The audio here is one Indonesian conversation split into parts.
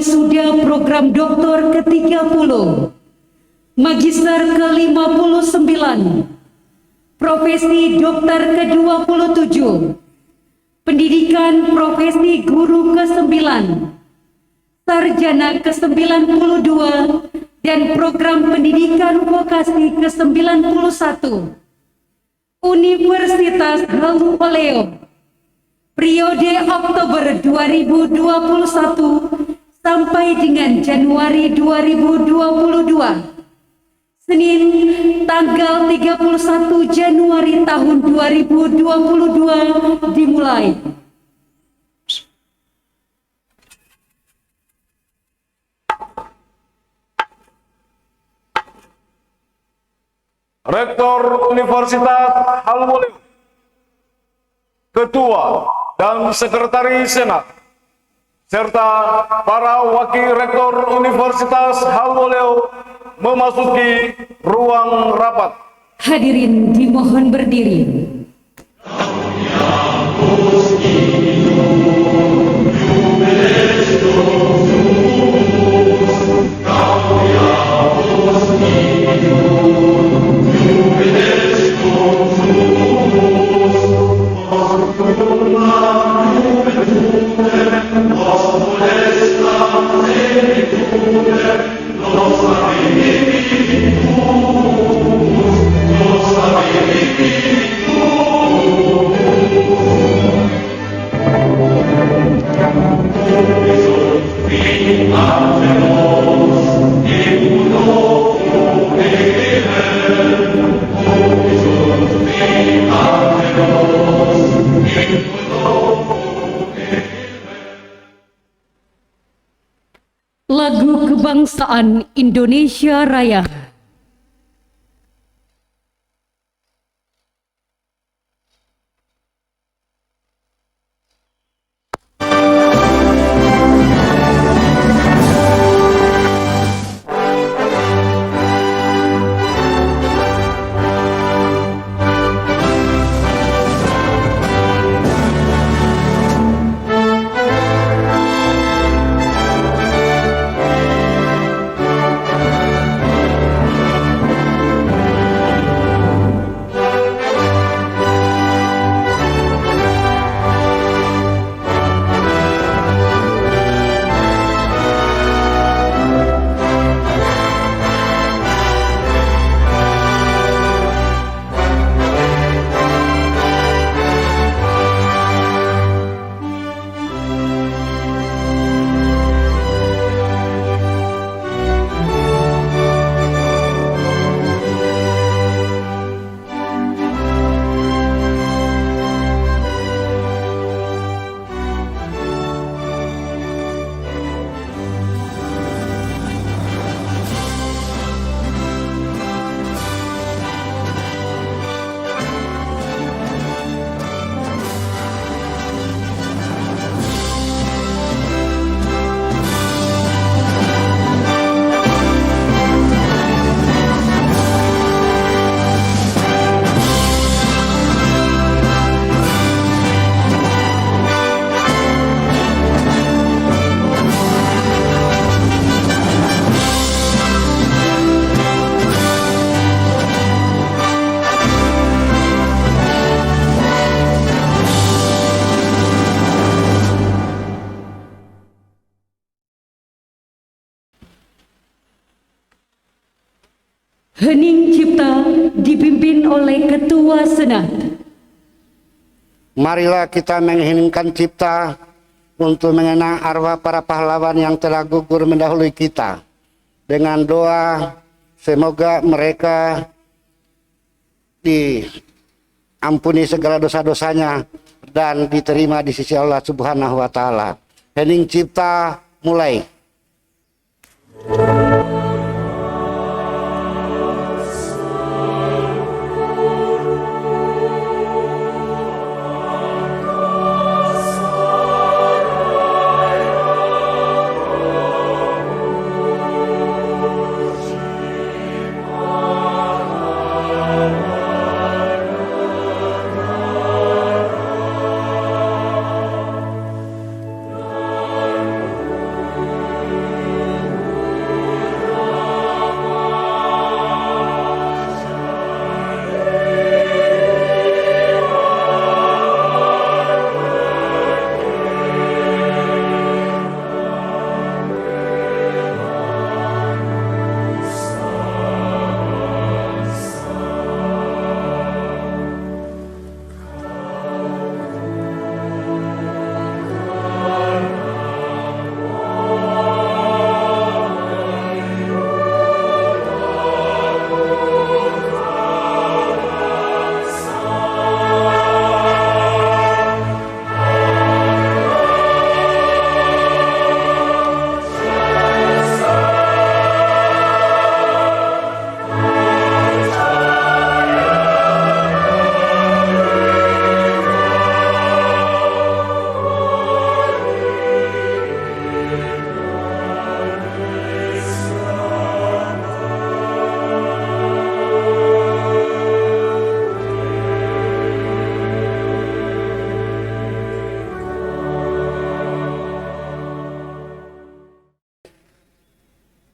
wisuda program doktor ke-30, magister ke-59, profesi dokter ke-27, pendidikan profesi guru ke-9, sarjana ke-92, dan program pendidikan vokasi ke-91, Universitas Halu Oleo, periode Oktober 2021 sampai dengan Januari 2022. Senin tanggal 31 Januari tahun 2022 dimulai. Rektor Universitas Halmoleo, Ketua dan Sekretaris Senat, serta para wakil Rektor Universitas Halmoleo memasuki ruang rapat. Hadirin dimohon berdiri. Lagu Kebangsaan Indonesia Raya. Hening Cipta dipimpin oleh Ketua Senat. Marilah kita mengheningkan cipta untuk mengenang arwah para pahlawan yang telah gugur mendahului kita. Dengan doa, semoga mereka diampuni segala dosa-dosanya dan diterima di sisi Allah Subhanahu wa Ta'ala. Hening cipta, mulai.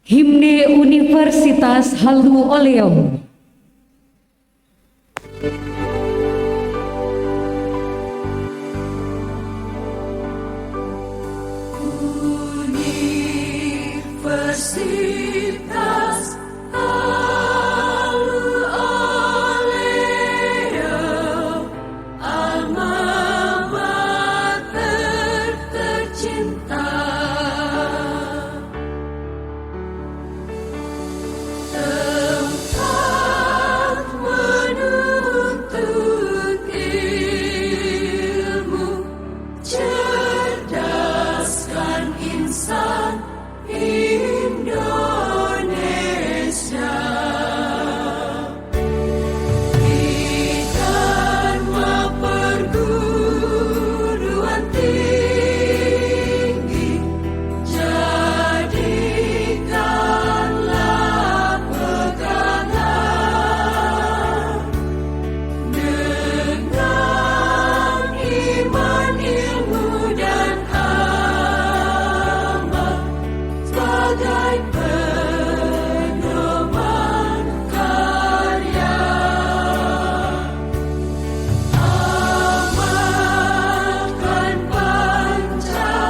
Himne Universitas Halu Oleo. Universitas Halu Oleo, alma mater tercinta, tempat menuntut ilmu, cerdaskan insan Indonesia. Di Dharma Perguruan Tinggi, jadikanlah pegangan dengan iman, ilmu, dan amal sebagai pedoman karya. Amalkan Pancasila,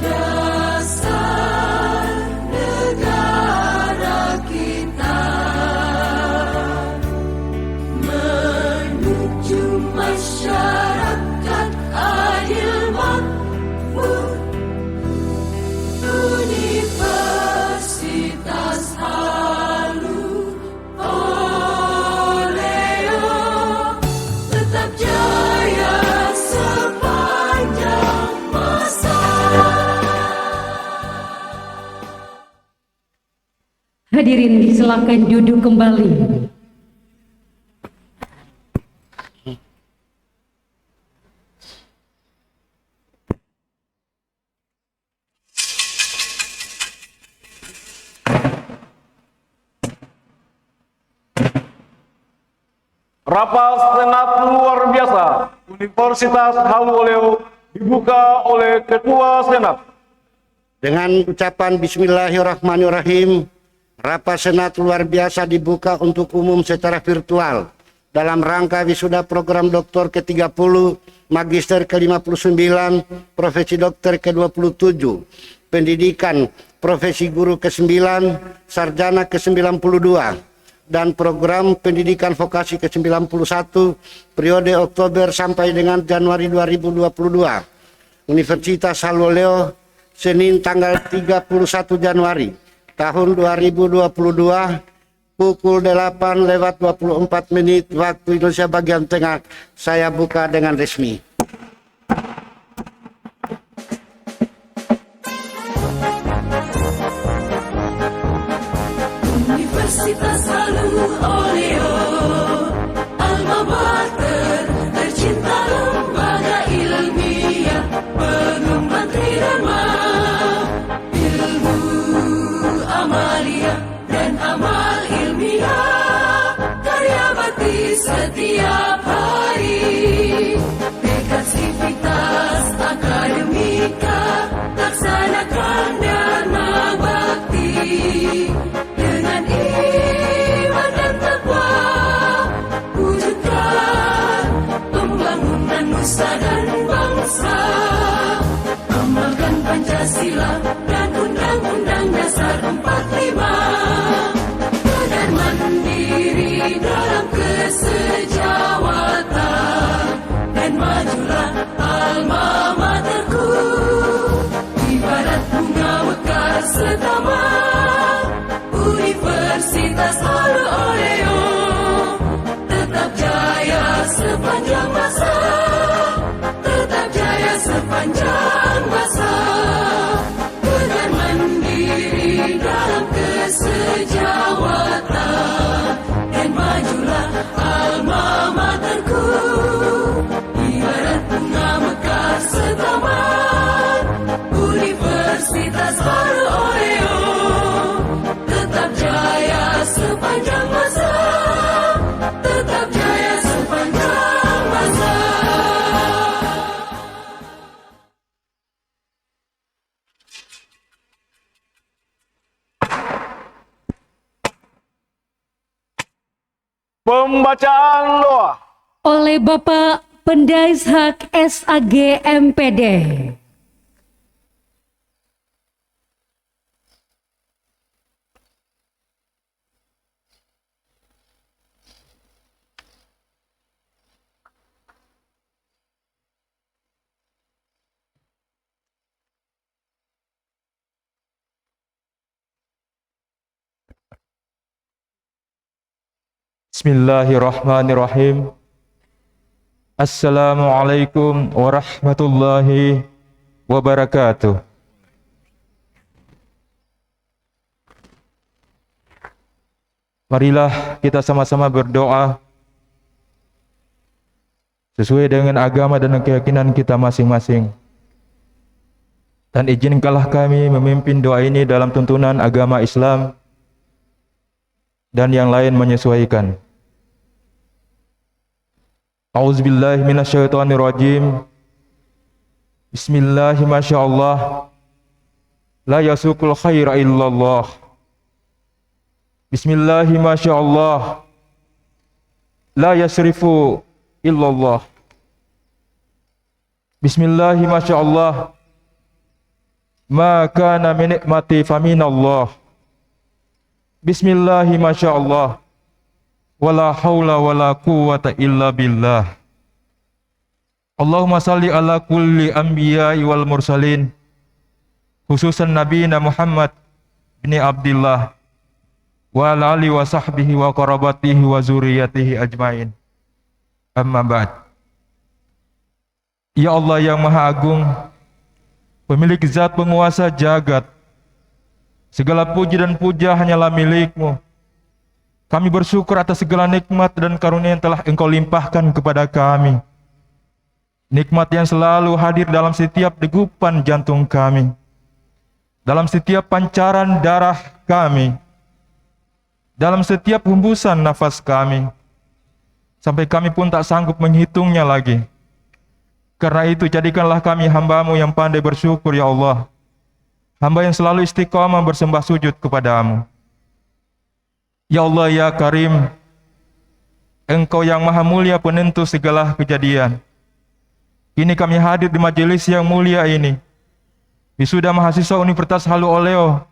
dasar negara kita, menuju masyarakat adil makmur. Universitas Halu Oleo tetap jaya sepanjang masa. Hadirin silakan duduk kembali. Rapat Senat luar biasa Universitas Halu Oleo dibuka oleh Ketua Senat. Dengan ucapan Bismillahirrahmanirrahim, rapat Senat luar biasa dibuka untuk umum secara virtual dalam rangka wisuda program doktor ke-30, magister ke-59, profesi dokter ke-27, pendidikan profesi guru ke-9, sarjana ke-92, dan program pendidikan vokasi ke-91 periode Oktober sampai dengan Januari 2022. Universitas Halu Oleo, Senin tanggal 31 Januari tahun 2022 pukul 8:24 waktu Indonesia bagian tengah. Saya buka dengan resmi. Universitas Halu Oleo, alma mater tercinta, lembaga ilmiah, pengembang tridharma, ilmu amalia dan amal ilmiah, karya bakti setiap hari. PK Pembacaan doa. oleh Bapak Pendaishak SAG MPD. Bismillahirrahmanirrahim. Assalamualaikum warahmatullahi wabarakatuh. Marilah kita sama-sama berdoa sesuai dengan agama dan keyakinan kita masing-masing. Dan izinkanlah kami memimpin doa ini dalam tuntunan agama Islam dan yang lain menyesuaikan. A'udzubillahi minasyaitonirrajim. Bismillahi masyaallah. La yasukul khaira illallah. Bismillahi masyaallah. La yasrifu illallah. Bismillahi masyaallah. Ma kana min nikmati faminallah. Bismillahi masyaallah. Wala haula wala quwwata illa billah. Allahumma salli ala kulli anbiya'i wal mursalin, khususan nabiyina Muhammad bin Abdullah wa ala alihi wa sahbihi wa qarabatihi wa zuriyatihi ajmain. Amma ba'd. Ya Allah yang Maha Agung, pemilik zat penguasa jagat, segala puji dan puja hanyalah milik-Mu. Kami bersyukur atas segala nikmat dan karunia yang telah Engkau limpahkan kepada kami. Nikmat yang selalu hadir dalam setiap degupan jantung kami, dalam setiap pancaran darah kami, dalam setiap hembusan nafas kami, sampai kami pun tak sanggup menghitungnya lagi. Karena itu jadikanlah kami hamba-Mu yang pandai bersyukur ya Allah, hamba yang selalu istiqamah bersembah sujud kepadamu. Ya Allah ya Karim, Engkau yang maha mulia penentu segala kejadian. Kini kami hadir di majelis yang mulia ini, wisuda mahasiswa Universitas Halu Oleo,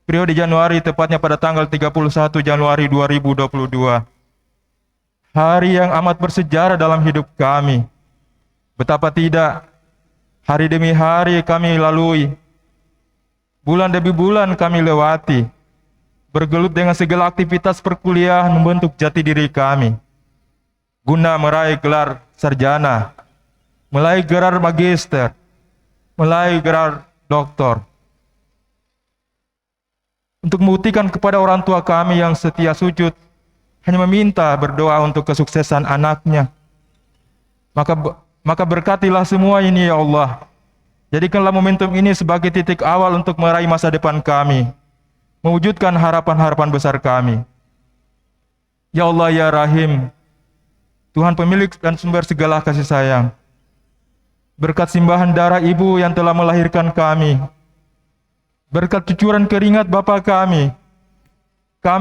periode Januari, tepatnya pada tanggal 31 Januari 2022. Hari yang amat bersejarah dalam hidup kami. Betapa tidak, hari demi hari kami lalui, bulan demi bulan kami lewati, bergelut dengan segala aktivitas perkuliahan membentuk jati diri kami, guna meraih gelar sarjana, meraih gelar magister, meraih gelar doktor. Untuk membuktikan kepada orang tua kami yang setia sujud, hanya meminta berdoa untuk kesuksesan anaknya. Maka berkatilah semua ini ya Allah. Jadikanlah momentum ini sebagai titik awal untuk meraih masa depan kami, mewujudkan harapan-harapan besar kami. Ya Allah ya Rahim, Tuhan pemilik dan sumber segala kasih sayang, berkat simbahan darah ibu yang telah melahirkan kami, berkat cucuran keringat bapa kami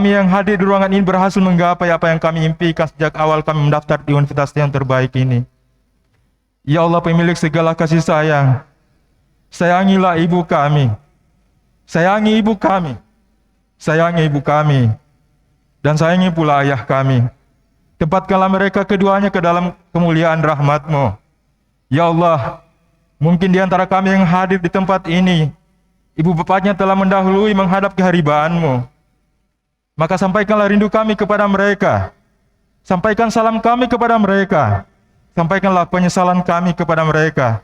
yang hadir di ruangan ini berhasil menggapai apa yang kami impikan sejak awal kami mendaftar di universitas yang terbaik ini. Ya Allah pemilik segala kasih sayang, sayangilah ibu kami, sayangi ibu kami, sayangi ibu kami, dan sayangi pula ayah kami. Tempatkanlah mereka keduanya ke dalam kemuliaan rahmat-Mu. Ya Allah, mungkin di antara kami yang hadir di tempat ini, ibu bapaknya telah mendahului menghadap kehariban-Mu. Maka sampaikanlah rindu kami kepada mereka, sampaikan salam kami kepada mereka, sampaikanlah penyesalan kami kepada mereka.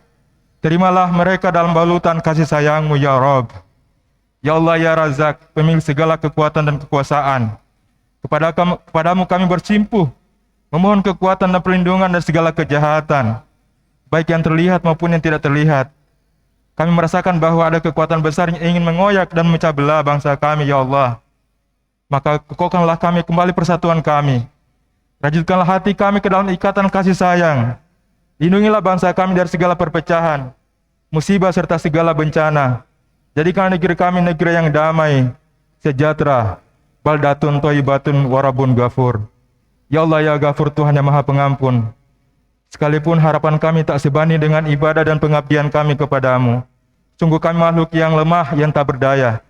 Terimalah mereka dalam balutan kasih sayang-Mu ya Rabb. Ya Allah ya Razak, pemilik segala kekuatan dan kekuasaan, kepadamu kami bersimpuh, memohon kekuatan dan perlindungan dari segala kejahatan, baik yang terlihat maupun yang tidak terlihat. Kami merasakan bahwa ada kekuatan besar yang ingin mengoyak dan memecah belah bangsa kami ya Allah. Maka kokohkanlah kami kembali persatuan kami, rajutkanlah hati kami ke dalam ikatan kasih sayang. Lindungilah bangsa kami dari segala perpecahan, musibah serta segala bencana. Jadikan negeri kami negeri yang damai, sejahtera, baldatun thayyibatun warabun ghafur. Ya Allah ya Ghafur, Tuhan yang Maha Pengampun. Sekalipun harapan kami tak sebanding dengan ibadah dan pengabdian kami kepadamu, sungguh kami makhluk yang lemah, yang tak berdaya.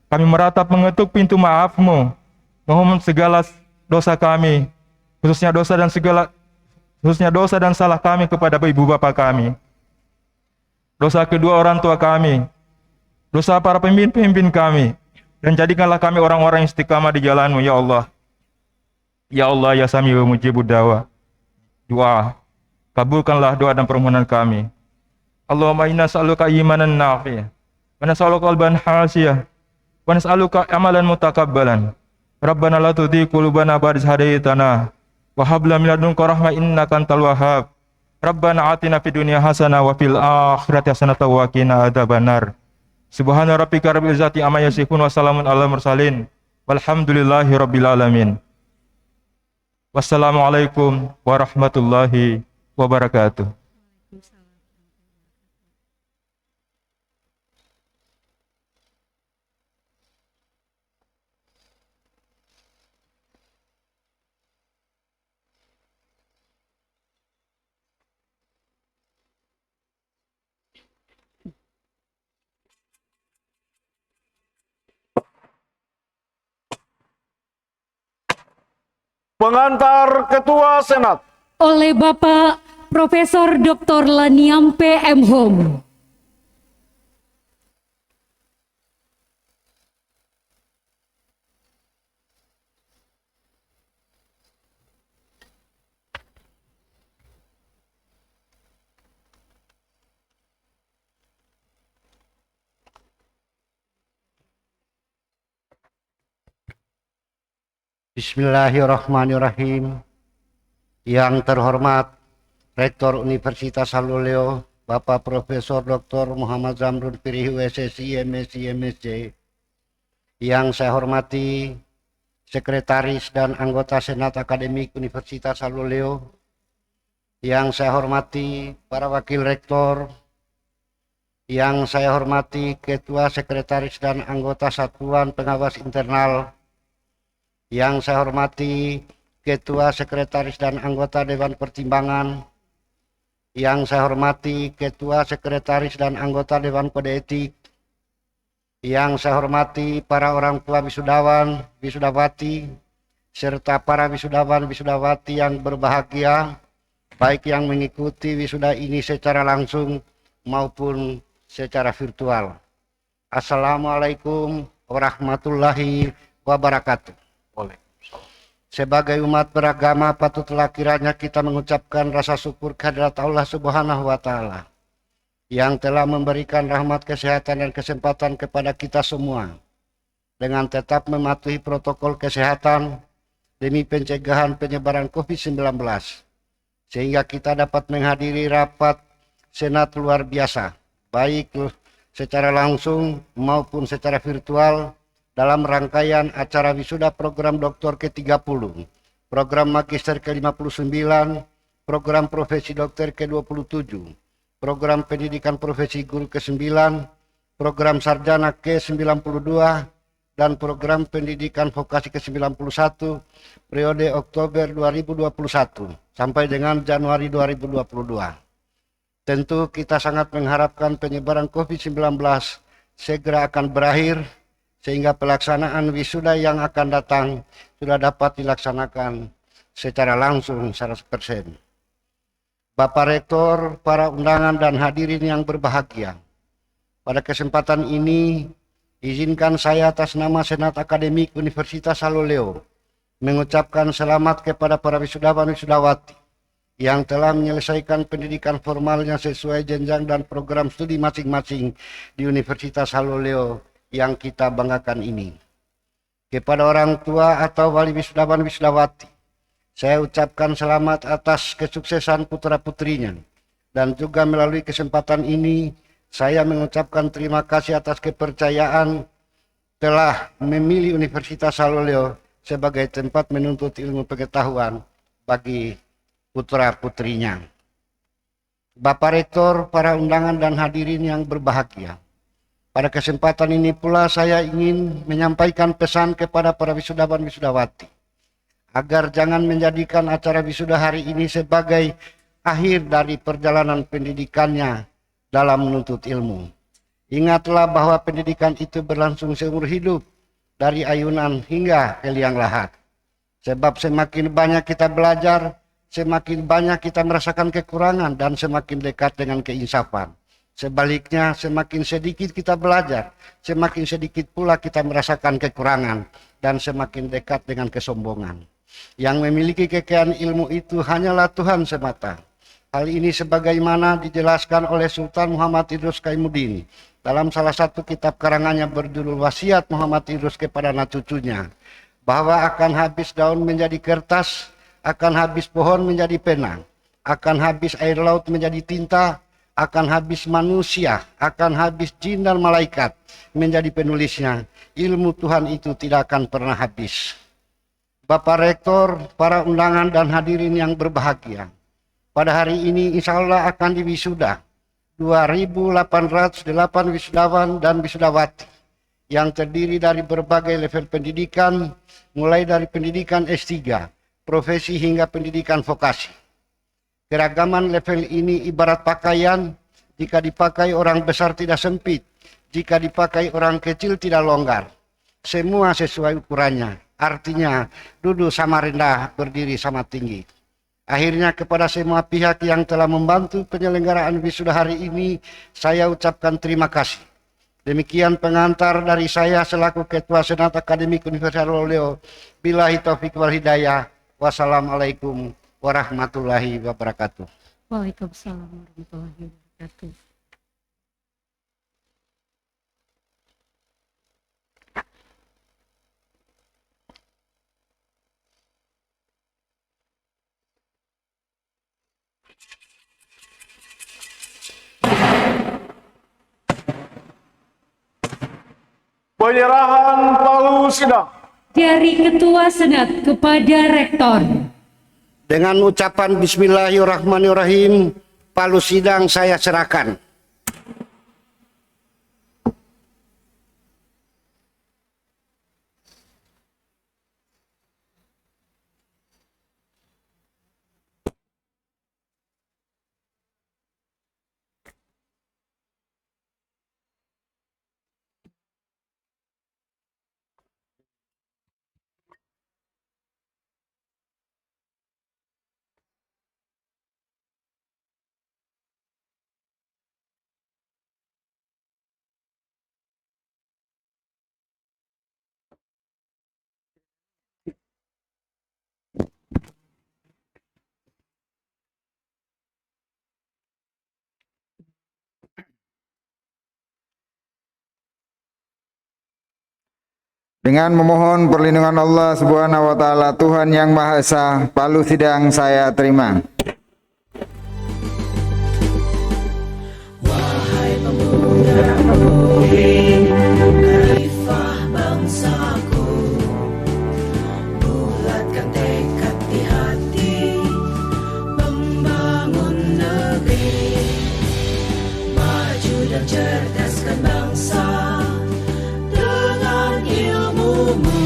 Kami meratap mengetuk pintu maaf-Mu, memohon segala dosa kami, khususnya dosa dan salah kami kepada ibu bapa kami, dosa kedua orang tua kami, dosa para pemimpin kami, dan jadikanlah kami orang-orang yang istiqamah di jalan-Mu, ya Allah. Ya Allah, ya Sami wa Mujibud doa. Kabulkanlah doa dan permohonan kami. Allahumma inna nas'aluka imanan nafi'ah, wa nas'aluka qalban hasiyah, wa nas'aluka amalan mutakabbalan. Rabbana la tudzi qulubana ba'da idh hadaitana wa hab lana min ladunka rahmah innaka antal wahhab. Rabbana atina fid dunya hasanah wa fil akhirati hasanah wa qina adzabannar. Subhana rabbika rabbil izzati amma yasifun wa salamun alal mursalin walhamdulillahi rabbil alamin. Wassalamualaikum warahmatullahi wabarakatuh. Pengantar Ketua Senat oleh Bapak Profesor Dr. Laniampe M. Hom. Bismillahirrahmanirrahim. Yang terhormat Rektor Universitas Haluleo, Bapak Profesor Dr. Muhammad Zamrun Pirihi WSSI MSc MSc. Yang saya hormati Sekretaris dan anggota Senat Akademik Universitas Haluleo. Yang saya hormati para Wakil Rektor. Yang saya hormati Ketua, Sekretaris dan anggota Satuan Pengawas Internal. Yang saya hormati Ketua, Sekretaris dan anggota Dewan Pertimbangan. Yang saya hormati Ketua, Sekretaris dan anggota Dewan Kode Etik. Yang saya hormati para orang tua wisudawan, wisudawati, serta para wisudawan, wisudawati yang berbahagia, baik yang mengikuti wisuda ini secara langsung maupun secara virtual. Assalamualaikum warahmatullahi wabarakatuh. Sebagai umat beragama, patutlah kiranya kita mengucapkan rasa syukur kehadirat Allah Subhanahu wa Ta'ala yang telah memberikan rahmat, kesehatan, dan kesempatan kepada kita semua dengan tetap mematuhi protokol kesehatan demi pencegahan penyebaran COVID-19, sehingga kita dapat menghadiri rapat Senat luar biasa, baik secara langsung maupun secara virtual, dalam rangkaian acara wisuda program doktor ke-30, program magister ke-59, program profesi dokter ke-27, program pendidikan profesi guru ke-9, program sarjana ke-92, dan program pendidikan vokasi ke-91, periode Oktober 2021 sampai dengan Januari 2022. Tentu kita sangat mengharapkan penyebaran COVID-19 segera akan berakhir, sehingga pelaksanaan wisuda yang akan datang sudah dapat dilaksanakan secara langsung 100%. Bapak Rektor, para undangan dan hadirin yang berbahagia, pada kesempatan ini izinkan saya atas nama Senat Akademik Universitas Haluleo mengucapkan selamat kepada para wisudawan wisudawati yang telah menyelesaikan pendidikan formalnya sesuai jenjang dan program studi masing-masing di Universitas Haluleo yang kita banggakan ini. Kepada orang tua atau wali wisudawan wisudawati, saya ucapkan selamat atas kesuksesan putra-putrinya, dan juga melalui kesempatan ini saya mengucapkan terima kasih atas kepercayaan telah memilih Universitas Haluleo sebagai tempat menuntut ilmu pengetahuan bagi putra-putrinya. Bapak Rektor, para undangan dan hadirin yang berbahagia, pada kesempatan ini pula saya ingin menyampaikan pesan kepada para wisudawan wisudawati agar jangan menjadikan acara wisuda hari ini sebagai akhir dari perjalanan pendidikannya dalam menuntut ilmu. Ingatlah bahwa pendidikan itu berlangsung seumur hidup, dari ayunan hingga ke liang lahat. Sebab semakin banyak kita belajar, semakin banyak kita merasakan kekurangan dan semakin dekat dengan keinsafan. Sebaliknya, semakin sedikit kita belajar, semakin sedikit pula kita merasakan kekurangan dan semakin dekat dengan kesombongan. Yang memiliki kekayaan ilmu itu hanyalah Tuhan semata. Hal ini sebagaimana dijelaskan oleh Sultan Muhammad Idrus Kaimuddin dalam salah satu kitab karangannya berjudul Wasiat Muhammad Idrus kepada anak cucunya, bahwa akan habis daun menjadi kertas, akan habis pohon menjadi pena, akan habis air laut menjadi tinta, akan habis manusia, akan habis jin dan malaikat menjadi penulisnya. Ilmu Tuhan itu tidak akan pernah habis. Bapak Rektor, para undangan dan hadirin yang berbahagia, pada hari ini insya Allah akan diwisuda 2.808 wisudawan dan wisudawati yang terdiri dari berbagai level pendidikan, mulai dari pendidikan S3, profesi hingga pendidikan vokasi. Keragaman level ini ibarat pakaian, jika dipakai orang besar tidak sempit, jika dipakai orang kecil tidak longgar. Semua sesuai ukurannya. Artinya, duduk sama rendah, berdiri sama tinggi. Akhirnya kepada semua pihak yang telah membantu penyelenggaraan wisuda hari ini, saya ucapkan terima kasih. Demikian pengantar dari saya selaku Ketua Senat Akademik Universitas Loleo. Billahi taufiq wal hidayah. Wassalamualaikum warahmatullahi wabarakatuh. Waalaikumsalam warahmatullahi wabarakatuh. Penyerahan palu sidang Dari Ketua Senat kepada Rektor. Dengan ucapan Bismillahirrahmanirrahim, palu sidang saya serahkan. Dengan memohon perlindungan Allah Subhanahu wa taala Tuhan yang Maha Esa, palu sidang saya terima. Wahai pemuda-pemudi khalifah bangsaku, bulatkan tekad di hati membangun negeri, maju dan cerdaskan bangsa dengan ilmumu.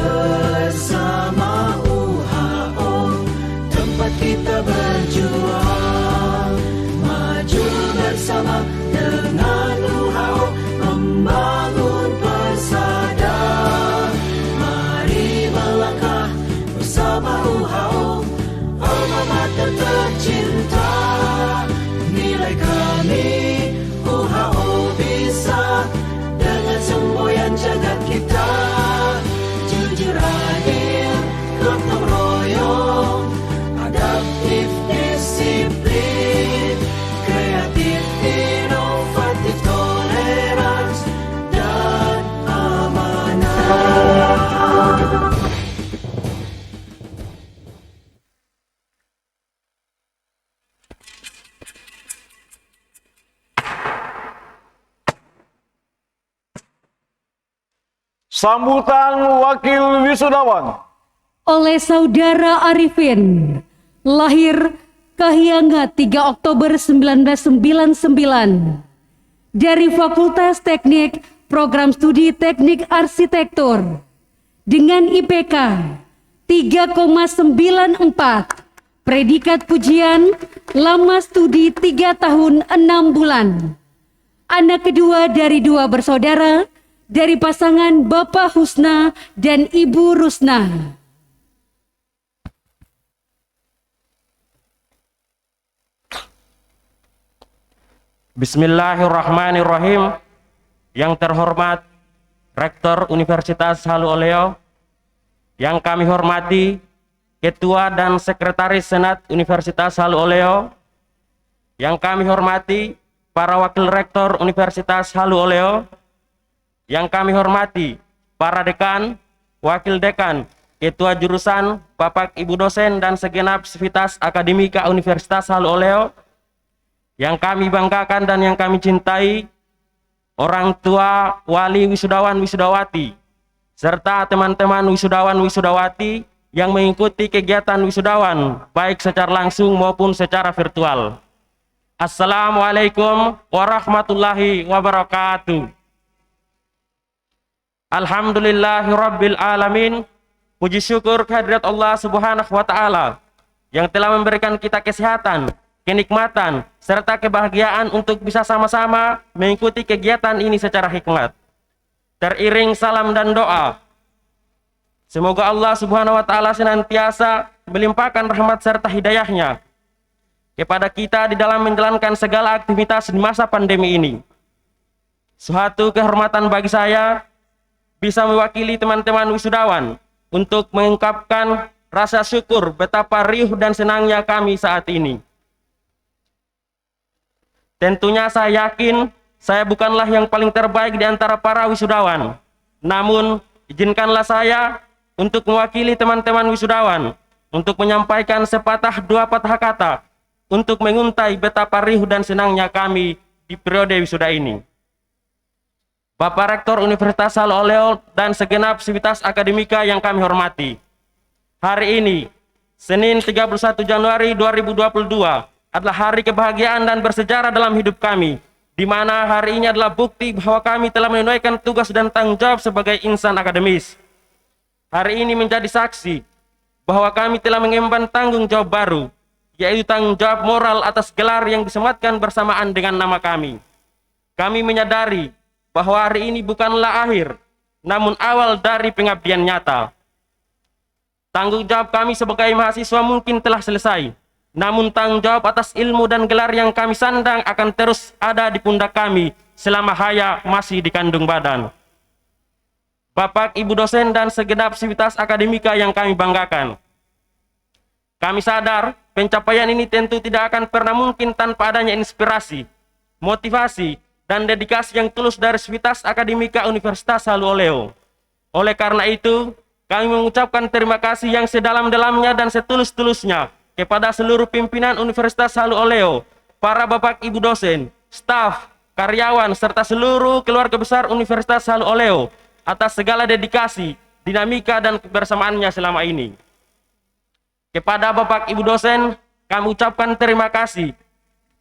Bersama UHO tempat kita berjuang, maju bersama dengan UHO membangun persada. Mari melangkah bersama UHO, alma mater tercinta. Nilai kami UHO bisa dengan semboyan jagat kita. Jujur, adil, gotong royong, adaptif, disiplin, kreatif, inovatif, tolerans, dan amanah. sambutan wakil wisudawan Oleh Saudara Arifin, lahir Kahyangan 3 Oktober 1999, dari Fakultas Teknik Program Studi Teknik Arsitektur, dengan IPK 3,94, predikat pujian, lama studi 3 tahun 6 bulan. Anak kedua dari 2 bersaudara dari pasangan Bapak Husna dan Ibu Rusna. Bismillahirrahmanirrahim. Yang terhormat Rektor Universitas Halu Oleo, yang kami hormati Ketua dan Sekretaris Senat Universitas Halu Oleo, yang kami hormati para Wakil Rektor Universitas Halu Oleo, yang kami hormati para dekan, wakil dekan, ketua jurusan, Bapak Ibu dosen dan segenap sivitas akademika Universitas Halu Oleo, yang kami banggakan dan yang kami cintai, orang tua, wali wisudawan wisudawati, serta teman-teman wisudawan wisudawati yang mengikuti kegiatan wisudawan, baik secara langsung maupun secara virtual. Assalamualaikum warahmatullahi wabarakatuh. Alhamdulillahirabbil alamin. Puji syukur kehadirat Allah Subhanahu wa taala yang telah memberikan kita kesehatan, kenikmatan, serta kebahagiaan untuk bisa sama-sama mengikuti kegiatan ini secara hikmat. Teriring salam dan doa, semoga Allah Subhanahu wa taala senantiasa melimpahkan rahmat serta hidayahnya kepada kita di dalam menjalankan segala aktivitas di masa pandemi ini. Suatu kehormatan bagi saya bisa mewakili teman-teman wisudawan untuk mengungkapkan rasa syukur betapa riuh dan senangnya kami saat ini. Tentunya saya yakin saya bukanlah yang paling terbaik di antara para wisudawan. Namun, izinkanlah saya untuk mewakili teman-teman wisudawan untuk menyampaikan sepatah dua patah kata untuk menguntai betapa riuh dan senangnya kami di periode wisuda ini. Bapak Rektor Universitas Halu Oleo dan segenap sivitas akademika yang kami hormati. Hari ini, Senin 31 Januari 2022, adalah hari kebahagiaan dan bersejarah dalam hidup kami, di mana hari ini adalah bukti bahwa kami telah menunaikan tugas dan tanggung jawab sebagai insan akademis. Hari ini menjadi saksi bahwa kami telah mengemban tanggung jawab baru, yaitu tanggung jawab moral atas gelar yang disematkan bersamaan dengan nama kami. Kami menyadari bahwa hari ini bukanlah akhir, namun awal dari pengabdian nyata. Tanggung jawab kami sebagai mahasiswa mungkin telah selesai, namun tanggung jawab atas ilmu dan gelar yang kami sandang akan terus ada di pundak kami selama haya masih dikandung badan. Bapak, Ibu dosen dan segenap sivitas akademika yang kami banggakan, kami sadar pencapaian ini tentu tidak akan pernah mungkin tanpa adanya inspirasi, motivasi, dan dedikasi yang tulus dari sivitas akademika Universitas Halu Oleo. Oleh karena itu, kami mengucapkan terima kasih yang sedalam-dalamnya dan setulus-tulusnya kepada seluruh pimpinan Universitas Halu Oleo, para Bapak Ibu dosen, staf, karyawan, serta seluruh keluarga besar Universitas Halu Oleo atas segala dedikasi, dinamika, dan kebersamaannya selama ini. Kepada Bapak Ibu dosen, kami ucapkan terima kasih.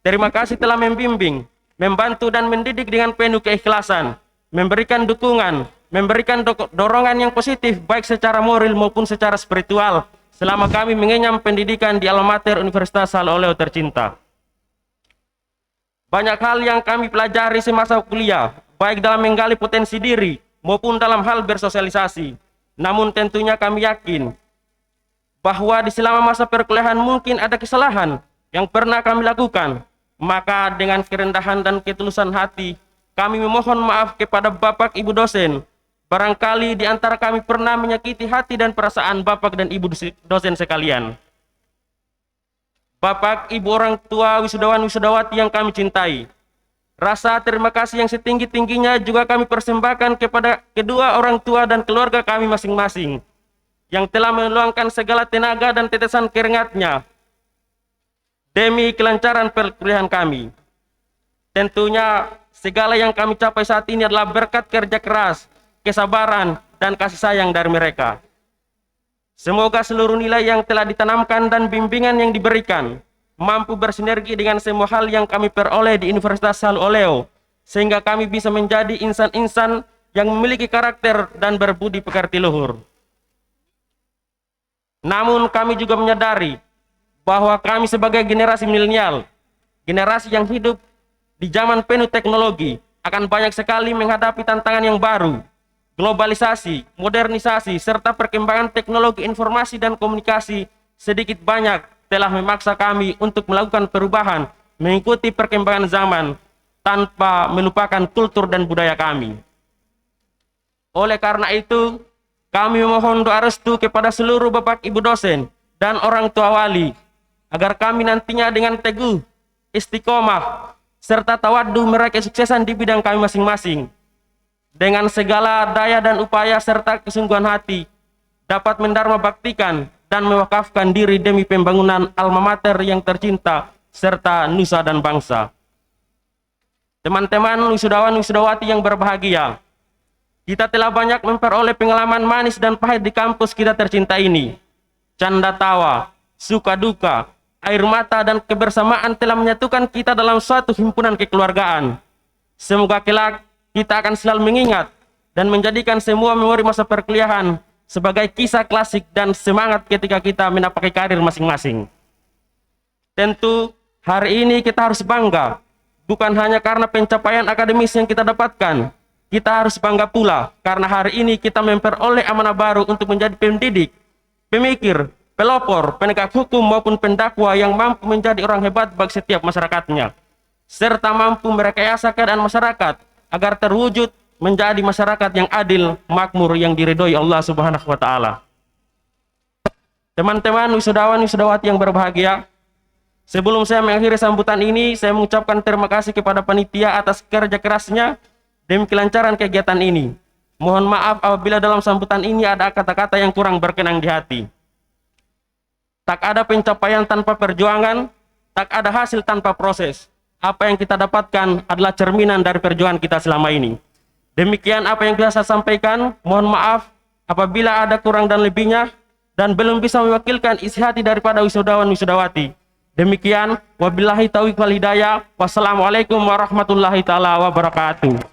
Terima kasih telah membimbing, membantu, dan mendidik dengan penuh keikhlasan, memberikan dukungan, memberikan dorongan yang positif baik secara moral maupun secara spiritual selama kami mengenyam pendidikan di alma mater Universitas Halu Oleo tercinta. Banyak hal yang kami pelajari semasa kuliah, baik dalam menggali potensi diri maupun dalam hal bersosialisasi. Namun tentunya kami yakin bahwa di selama masa perkuliahan mungkin ada kesalahan yang pernah kami lakukan. Maka dengan kerendahan dan ketulusan hati, kami memohon maaf kepada Bapak Ibu dosen. Barangkali di antara kami pernah menyakiti hati dan perasaan Bapak dan Ibu dosen sekalian. Bapak, Ibu orang tua wisudawan-wisudawati yang kami cintai, rasa terima kasih yang setinggi-tingginya juga kami persembahkan kepada kedua orang tua dan keluarga kami masing-masing, yang telah meluangkan segala tenaga dan tetesan keringatnya demi kelancaran perkuliahan kami. Tentunya segala yang kami capai saat ini adalah berkat kerja keras, kesabaran, dan kasih sayang dari mereka. Semoga seluruh nilai yang telah ditanamkan dan bimbingan yang diberikan mampu bersinergi dengan semua hal yang kami peroleh di Universitas Halu Oleo, sehingga kami bisa menjadi insan-insan yang memiliki karakter dan berbudi pekerti luhur. Namun kami juga menyadari bahwa kami sebagai generasi milenial, generasi yang hidup di zaman penuh teknologi, akan banyak sekali menghadapi tantangan yang baru. Globalisasi, modernisasi, serta perkembangan teknologi informasi dan komunikasi sedikit banyak telah memaksa kami untuk melakukan perubahan mengikuti perkembangan zaman tanpa melupakan kultur dan budaya kami. Oleh karena itu, kami memohon doa restu kepada seluruh Bapak Ibu dosen dan orang tua wali agar kami nantinya dengan teguh, istiqomah, serta tawaddu meraih kesuksesan di bidang kami masing-masing. Dengan segala daya dan upaya serta kesungguhan hati dapat mendharma baktikan dan mewakafkan diri demi pembangunan alma mater yang tercinta serta nusa dan bangsa. Teman-teman wisudawan wisudawati yang berbahagia, kita telah banyak memperoleh pengalaman manis dan pahit di kampus kita tercinta ini. Canda tawa, suka duka, air mata dan kebersamaan telah menyatukan kita dalam suatu himpunan kekeluargaan. Semoga kelak kita akan selalu mengingat dan menjadikan semua memori masa perkuliahan sebagai kisah klasik dan semangat ketika kita menapaki karir masing-masing. Tentu hari ini kita harus bangga, bukan hanya karena pencapaian akademis yang kita dapatkan. Kita harus bangga pula karena hari ini kita memperoleh amanah baru untuk menjadi pendidik, pemikir, pelopor, penegak hukum maupun pendakwa yang mampu menjadi orang hebat bagi setiap masyarakatnya, serta mampu merekayasa keadaan masyarakat agar terwujud menjadi masyarakat yang adil, makmur, yang diridhoi Allah Subhanahu wa taala. Teman-teman wisudawan wisudawati yang berbahagia, sebelum saya mengakhiri sambutan ini, saya mengucapkan terima kasih kepada panitia atas kerja kerasnya demi kelancaran kegiatan ini. Mohon maaf apabila dalam sambutan ini ada kata-kata yang kurang berkenan di hati. Tak ada pencapaian tanpa perjuangan, tak ada hasil tanpa proses. Apa yang kita dapatkan adalah cerminan dari perjuangan kita selama ini. Demikian apa yang bisa saya sampaikan. Mohon maaf apabila ada kurang dan lebihnya dan belum bisa mewakilkan isi hati daripada wisudawan wisudawati. Demikian, wabillahi taufiq wal hidayah. Wassalamualaikum warahmatullahi taala wabarakatuh.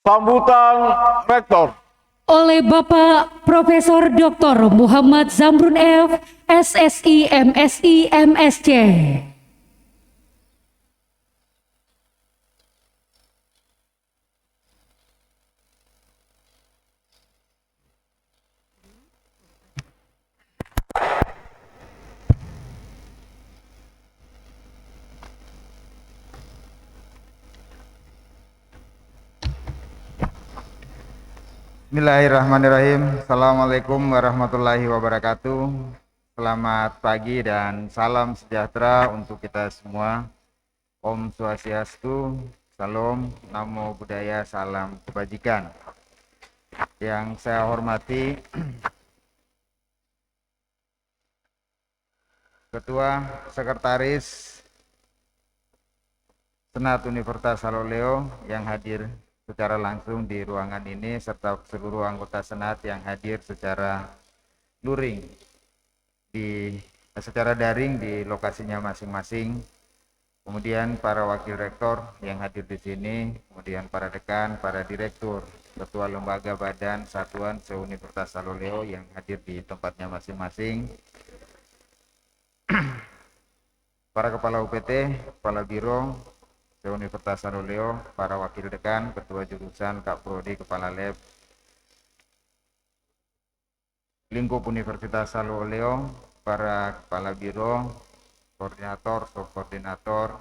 Sambutan Rektor. Oleh Bapak Profesor Dr. Muhammad Zamrun F. SSI MSI MSc. Bismillahirrahmanirrahim. Assalamualaikum warahmatullahi wabarakatuh. Selamat pagi dan salam sejahtera untuk kita semua. Om Swastiastu, Salam, Namo Buddhaya, Salam Kebajikan. Yang saya hormati Ketua Sekretaris Senat Universitas Saloleo yang hadir secara langsung di ruangan ini, serta seluruh anggota Senat yang hadir secara luring secara daring di lokasinya masing-masing. Kemudian para wakil rektor yang hadir di sini, kemudian para dekan, para direktur, ketua lembaga badan satuan se-Universitas Saloleo yang hadir di tempatnya masing-masing. Para kepala UPT, kepala biro Universitas Saloleo, para wakil dekan, ketua jurusan, Kak Prodi, kepala lab, lingkup Universitas Saloleo, para kepala biro, koordinator, subkoordinator,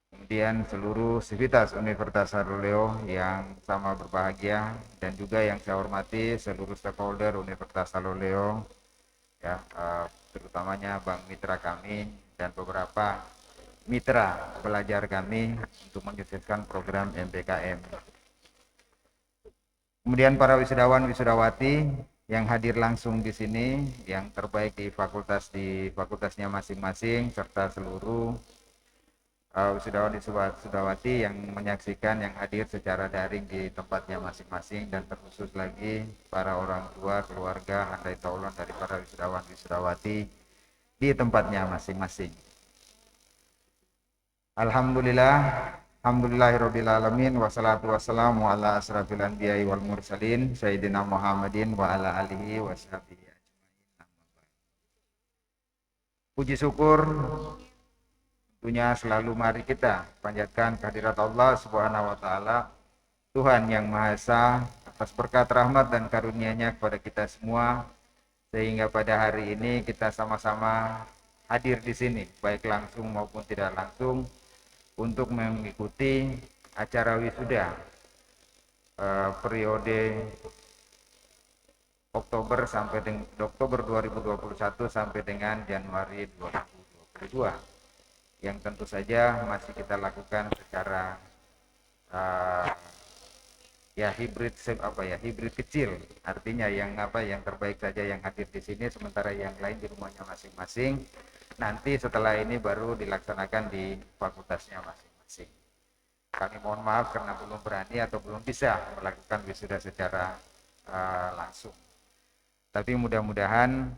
kemudian seluruh sivitas Universitas Saloleo yang sama berbahagia, dan juga yang saya hormati seluruh stakeholder Universitas Saloleo, ya, terutamanya bank mitra kami dan beberapa mitra belajar kami untuk menyukseskan program MBKM. Kemudian para wisudawan wisudawati yang hadir langsung di sini, yang terbaik di fakultasnya masing-masing, serta seluruh wisudawan wisudawati yang menyaksikan, yang hadir secara daring di tempatnya masing-masing, dan terkhusus lagi para orang tua, keluarga, handai taulan dari para wisudawan wisudawati di tempatnya masing-masing. Alhamdulillahirabbil alamin, wassalatu wassalamu ala asrafil anbiya'i wal mursalin sayyidina Muhammadin wa ala alihi washabihi ajmain. Puji syukur tentunya selalu mari kita panjatkan kehadirat Allah Subhanahu wa taala, Tuhan yang Maha Esa, atas berkat rahmat dan karunia-Nya kepada kita semua, sehingga pada hari ini kita sama-sama hadir di sini baik langsung maupun tidak langsung untuk mengikuti acara wisuda periode Oktober 2021 sampai dengan Januari 2022, yang tentu saja masih kita lakukan secara hibrid kecil, artinya yang terbaik saja yang hadir di sini, sementara yang lain di rumahnya masing-masing. Nanti setelah ini baru dilaksanakan di fakultasnya masing-masing. Kami mohon maaf karena belum berani atau belum bisa melakukan wisuda secara langsung. Tapi mudah-mudahan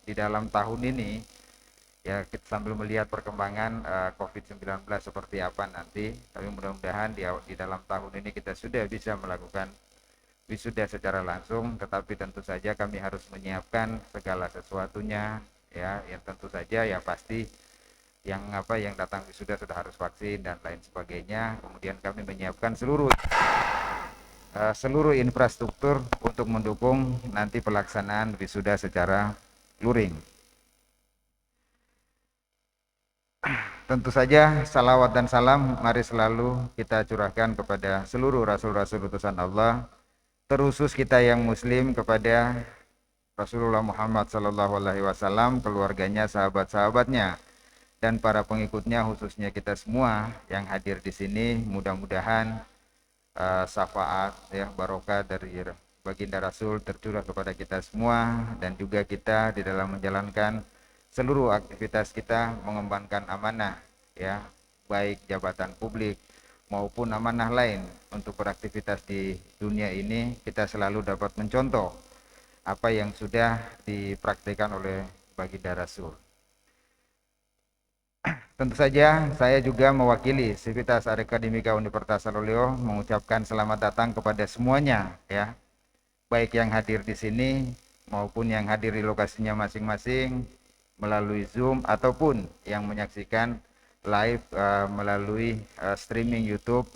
di dalam tahun ini, ya, kita sambil melihat perkembangan COVID-19 seperti apa nanti, tapi mudah-mudahan di dalam tahun ini kita sudah bisa melakukan wisuda secara langsung. Tetapi tentu saja kami harus menyiapkan segala sesuatunya, ya, yang tentu saja ya pasti yang datang wisuda sudah harus vaksin dan lain sebagainya. Kemudian kami menyiapkan seluruh infrastruktur untuk mendukung nanti pelaksanaan wisuda secara luring. Tentu saja salawat dan salam mari selalu kita curahkan kepada seluruh rasul-rasul utusan Allah, terkhusus kita yang muslim kepada Rasulullah Muhammad SAW, keluarganya, sahabat-sahabatnya, dan para pengikutnya, khususnya kita semua yang hadir di sini. Mudah-mudahan syafaat, ya, barokah dari baginda Rasul tercurah kepada kita semua, dan juga kita di dalam menjalankan seluruh aktivitas kita, mengembankan amanah, ya, baik jabatan publik maupun amanah lain untuk beraktivitas di dunia ini, kita selalu dapat mencontoh apa yang sudah dipraktikkan oleh baginda Rasul. Tentu saja saya juga mewakili Sivitas Akademika Universitas Saloleo mengucapkan selamat datang kepada semuanya, ya, baik yang hadir di sini maupun yang hadir di lokasinya masing-masing melalui Zoom ataupun yang menyaksikan live melalui streaming YouTube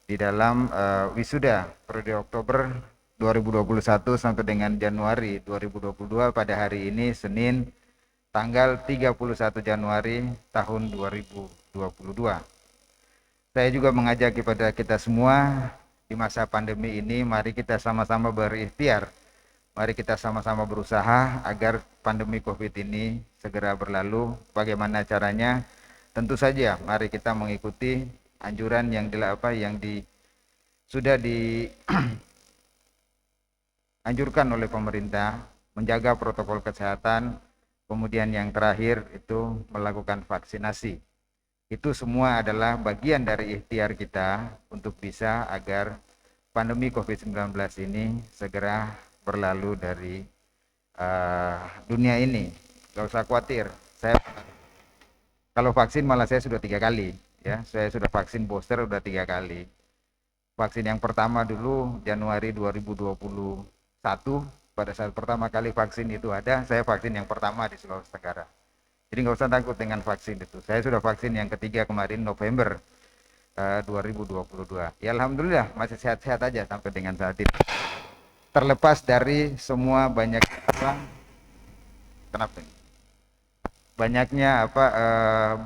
di dalam wisuda periode Oktober 2021 sampai dengan Januari 2022 pada hari ini Senin tanggal 31 Januari tahun 2022. Saya juga mengajak kepada kita semua di masa pandemi ini, mari kita sama-sama berikhtiar, mari kita sama-sama berusaha agar pandemi COVID ini segera berlalu. Bagaimana caranya? Tentu saja mari kita mengikuti anjuran yang sudah dianjurkan oleh pemerintah, menjaga protokol kesehatan, kemudian yang terakhir itu melakukan vaksinasi. Itu semua adalah bagian dari ikhtiar kita untuk bisa agar pandemi COVID-19 ini segera berlalu dari dunia ini. Gak usah khawatir, kalau vaksin malah saya sudah 3 kali, ya, saya sudah vaksin booster udah 3 kali. Vaksin yang pertama dulu Januari 2021, pada saat pertama kali vaksin itu ada, saya vaksin yang pertama di Sulawesi Tenggara. Jadi nggak usah takut dengan vaksin itu. Saya sudah vaksin yang ketiga kemarin November 2022. Ya alhamdulillah masih sehat-sehat aja sampai dengan saat ini. Terlepas dari semua banyaknya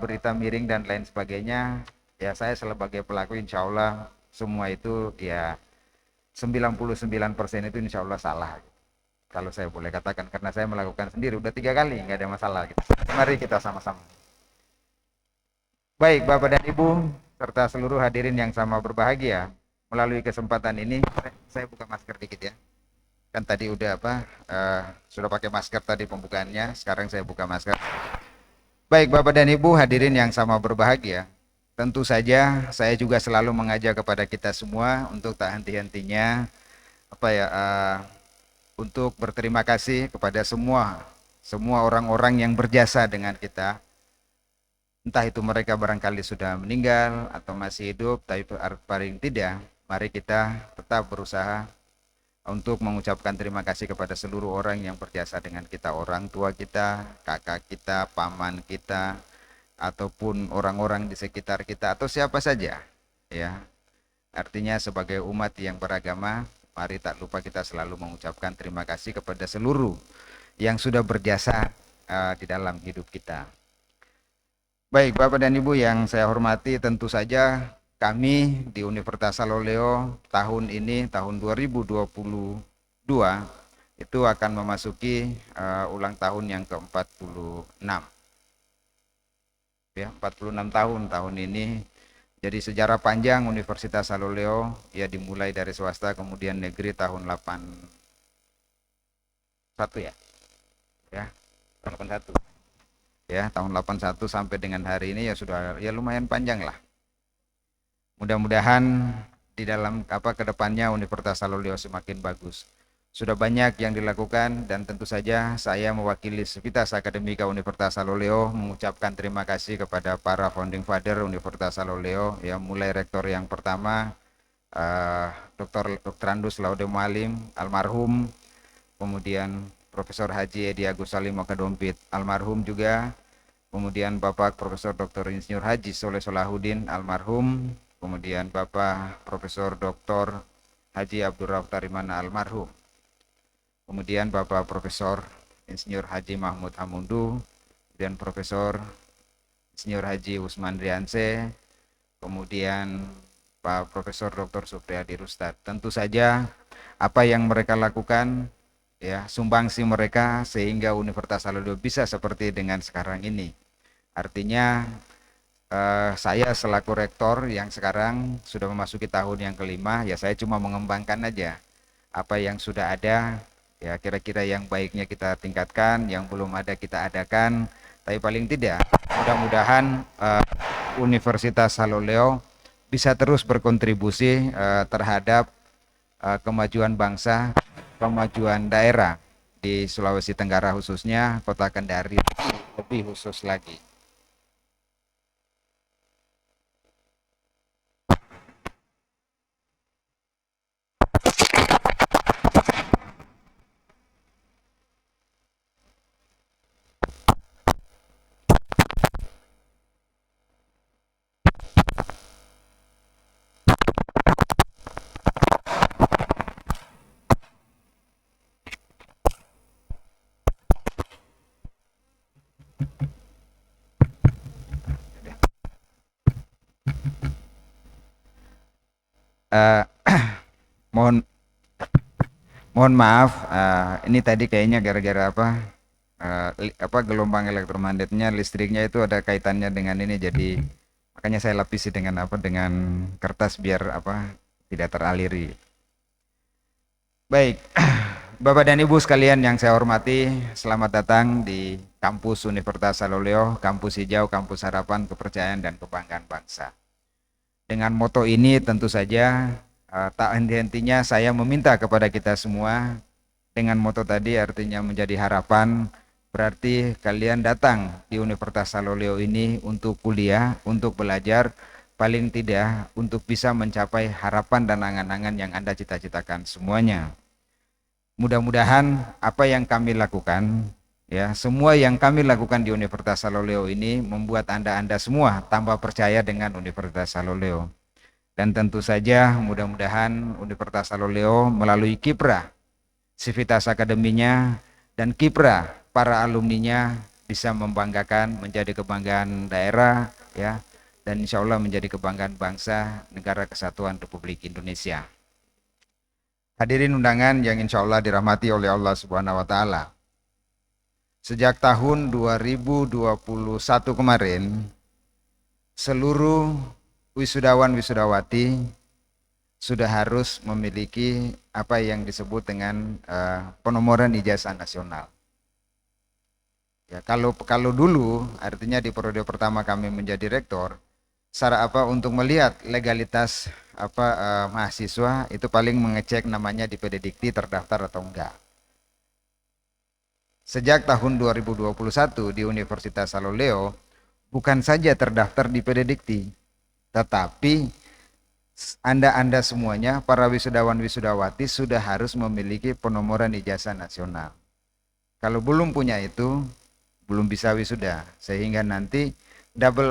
berita miring dan lain sebagainya, ya saya sebagai pelaku insya Allah semua itu ya 99% itu insya Allah salah, kalau saya boleh katakan, karena saya melakukan sendiri udah 3 kali, nggak ada masalah gitu. Mari kita sama-sama. Baik Bapak dan Ibu serta seluruh hadirin yang sama berbahagia, melalui kesempatan ini saya buka masker dikit ya. Kan tadi udah sudah pakai masker tadi pembukaannya, sekarang saya buka masker. Baik Bapak dan Ibu hadirin yang sama berbahagia, tentu saja saya juga selalu mengajak kepada kita semua untuk tak henti-hentinya untuk berterima kasih kepada semua orang-orang yang berjasa dengan kita. Entah itu mereka barangkali sudah meninggal atau masih hidup, tapi paling tidak mari kita tetap berusaha untuk mengucapkan terima kasih kepada seluruh orang yang berjasa dengan kita, orang tua kita, kakak kita, paman kita, ataupun orang-orang di sekitar kita atau siapa saja ya. Artinya sebagai umat yang beragama, mari tak lupa kita selalu mengucapkan terima kasih kepada seluruh yang sudah berjasa di dalam hidup kita. Baik Bapak dan Ibu yang saya hormati, tentu saja kami di Universitas Saloleo tahun ini, tahun 2022 itu akan memasuki ulang tahun yang ke-46 ya, 46 tahun ini. Jadi sejarah panjang Universitas Saloleo ya, dimulai dari swasta kemudian negeri tahun 81 ya tahun 81 ya, tahun 81 sampai dengan hari ini ya sudah ya lumayan panjang lah. Mudah-mudahan di dalam kedepannya Universitas Saloleo semakin bagus. Sudah banyak yang dilakukan dan tentu saja saya mewakili Sivitas Akademika Universitas Saloleo mengucapkan terima kasih kepada para founding father Universitas Saloleo ya, mulai rektor yang pertama Dr. Andus Laude Mualim almarhum, kemudian Profesor Haji Edi Agus Salim Makadompit almarhum juga, kemudian Bapak Profesor Dr. Insinyur Haji Soleh Solahuddin almarhum, kemudian Bapak Profesor Dr. Haji Abdul Rauf Tarimana almarhum, kemudian Bapak Profesor Insinyur Haji Mahmud Hamundu, dan Profesor Insinyur Haji Usman Rianse, kemudian Pak Profesor Dr. Supriyadi Rustad. Tentu saja apa yang mereka lakukan ya, sumbangsi mereka sehingga Universitas Saloleo bisa seperti dengan sekarang ini. Artinya saya selaku rektor yang sekarang sudah memasuki tahun yang kelima ya, saya cuma mengembangkan aja apa yang sudah ada ya, kira-kira yang baiknya kita tingkatkan, yang belum ada kita adakan, tapi paling tidak mudah-mudahan Universitas Saloleo bisa terus berkontribusi terhadap kemajuan bangsa, kemajuan daerah di Sulawesi Tenggara, khususnya Kota Kendari lebih khusus lagi. Mohon maaf, ini tadi kayaknya gara-gara gelombang elektromagnetnya, listriknya itu ada kaitannya dengan ini, jadi makanya saya lapisi dengan dengan kertas biar tidak teraliri. Baik, Bapak dan Ibu sekalian yang saya hormati, selamat datang di kampus Universitas Saloleo, kampus hijau, kampus harapan, kepercayaan dan kebanggaan bangsa. Dengan moto ini tentu saja tak henti-hentinya saya meminta kepada kita semua, dengan moto tadi artinya menjadi harapan, berarti kalian datang di Universitas Saloleo ini untuk kuliah, untuk belajar, paling tidak untuk bisa mencapai harapan dan angan-angan yang Anda cita-citakan semuanya. Mudah-mudahan apa yang kami lakukan ya, semua yang kami lakukan di Universitas Saloleo ini membuat Anda semua tambah percaya dengan Universitas Saloleo. Dan tentu saja mudah-mudahan Universitas Saloleo melalui kiprah Sivitas Akademinya dan kiprah para alumninya bisa membanggakan, menjadi kebanggaan daerah ya, dan insya Allah menjadi kebanggaan bangsa Negara Kesatuan Republik Indonesia. Hadirin undangan yang insya Allah dirahmati oleh Allah Subhanahu wa Ta'ala. Sejak tahun 2021 kemarin, seluruh wisudawan-wisudawati sudah harus memiliki apa yang disebut dengan penomoran ijazah nasional. Ya, kalau dulu artinya di periode pertama kami menjadi rektor, syarat apa untuk melihat legalitas mahasiswa itu paling mengecek namanya di PD Dikti terdaftar atau enggak. Sejak tahun 2021 di Universitas Saloleo bukan saja terdaftar di PD Dikti, tetapi Anda semuanya para wisudawan-wisudawati sudah harus memiliki penomoran ijazah nasional. Kalau belum punya itu belum bisa wisuda, sehingga nanti double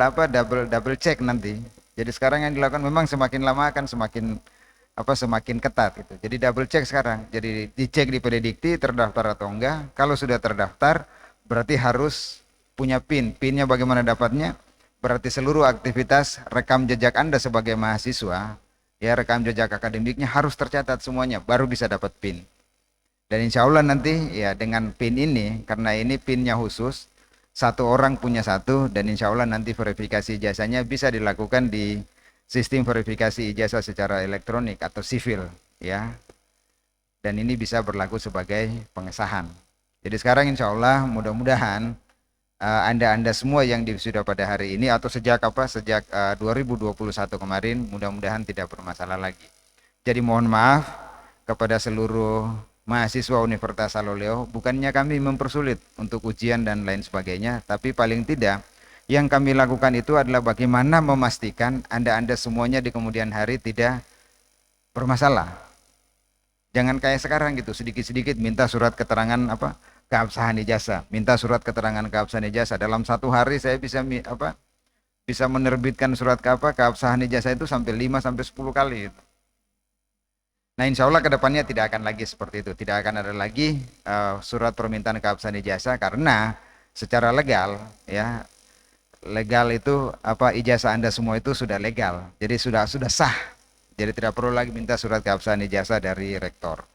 check nanti. Jadi sekarang yang dilakukan memang semakin lama akan semakin ketat gitu. Jadi double check sekarang. Jadi dicek di PD Dikti terdaftar atau enggak. Kalau sudah terdaftar berarti harus punya PIN. PIN-nya bagaimana dapatnya? Berarti seluruh aktivitas rekam jejak Anda sebagai mahasiswa, ya rekam jejak akademiknya harus tercatat semuanya, baru bisa dapat PIN. Dan insya Allah nanti ya dengan PIN ini, karena ini PIN-nya khusus, satu orang punya satu, dan insya Allah nanti verifikasi ijazahnya bisa dilakukan di sistem verifikasi ijazah secara elektronik atau sivil, ya. Dan ini bisa berlaku sebagai pengesahan. Jadi sekarang insya Allah mudah-mudahan Anda semua yang sudah pada hari ini atau sejak 2021 kemarin mudah-mudahan tidak bermasalah lagi. Jadi mohon maaf kepada seluruh mahasiswa Universitas Saloleo, bukannya kami mempersulit untuk ujian dan lain sebagainya, tapi paling tidak yang kami lakukan itu adalah bagaimana memastikan Anda semuanya di kemudian hari tidak bermasalah. Jangan kayak sekarang gitu, sedikit-sedikit minta surat keterangan keabsahan ijazah, minta surat keterangan keabsahan ijazah. Dalam satu hari saya bisa menerbitkan surat keabsahan ijazah itu sampai 5 sampai 10 kali. Nah, insya Allah kedepannya tidak akan lagi seperti itu, tidak akan ada lagi surat permintaan keabsahan ijazah, karena secara legal, ya legal itu ijazah Anda semua itu sudah legal, jadi sudah sah, jadi tidak perlu lagi minta surat keabsahan ijazah dari rektor.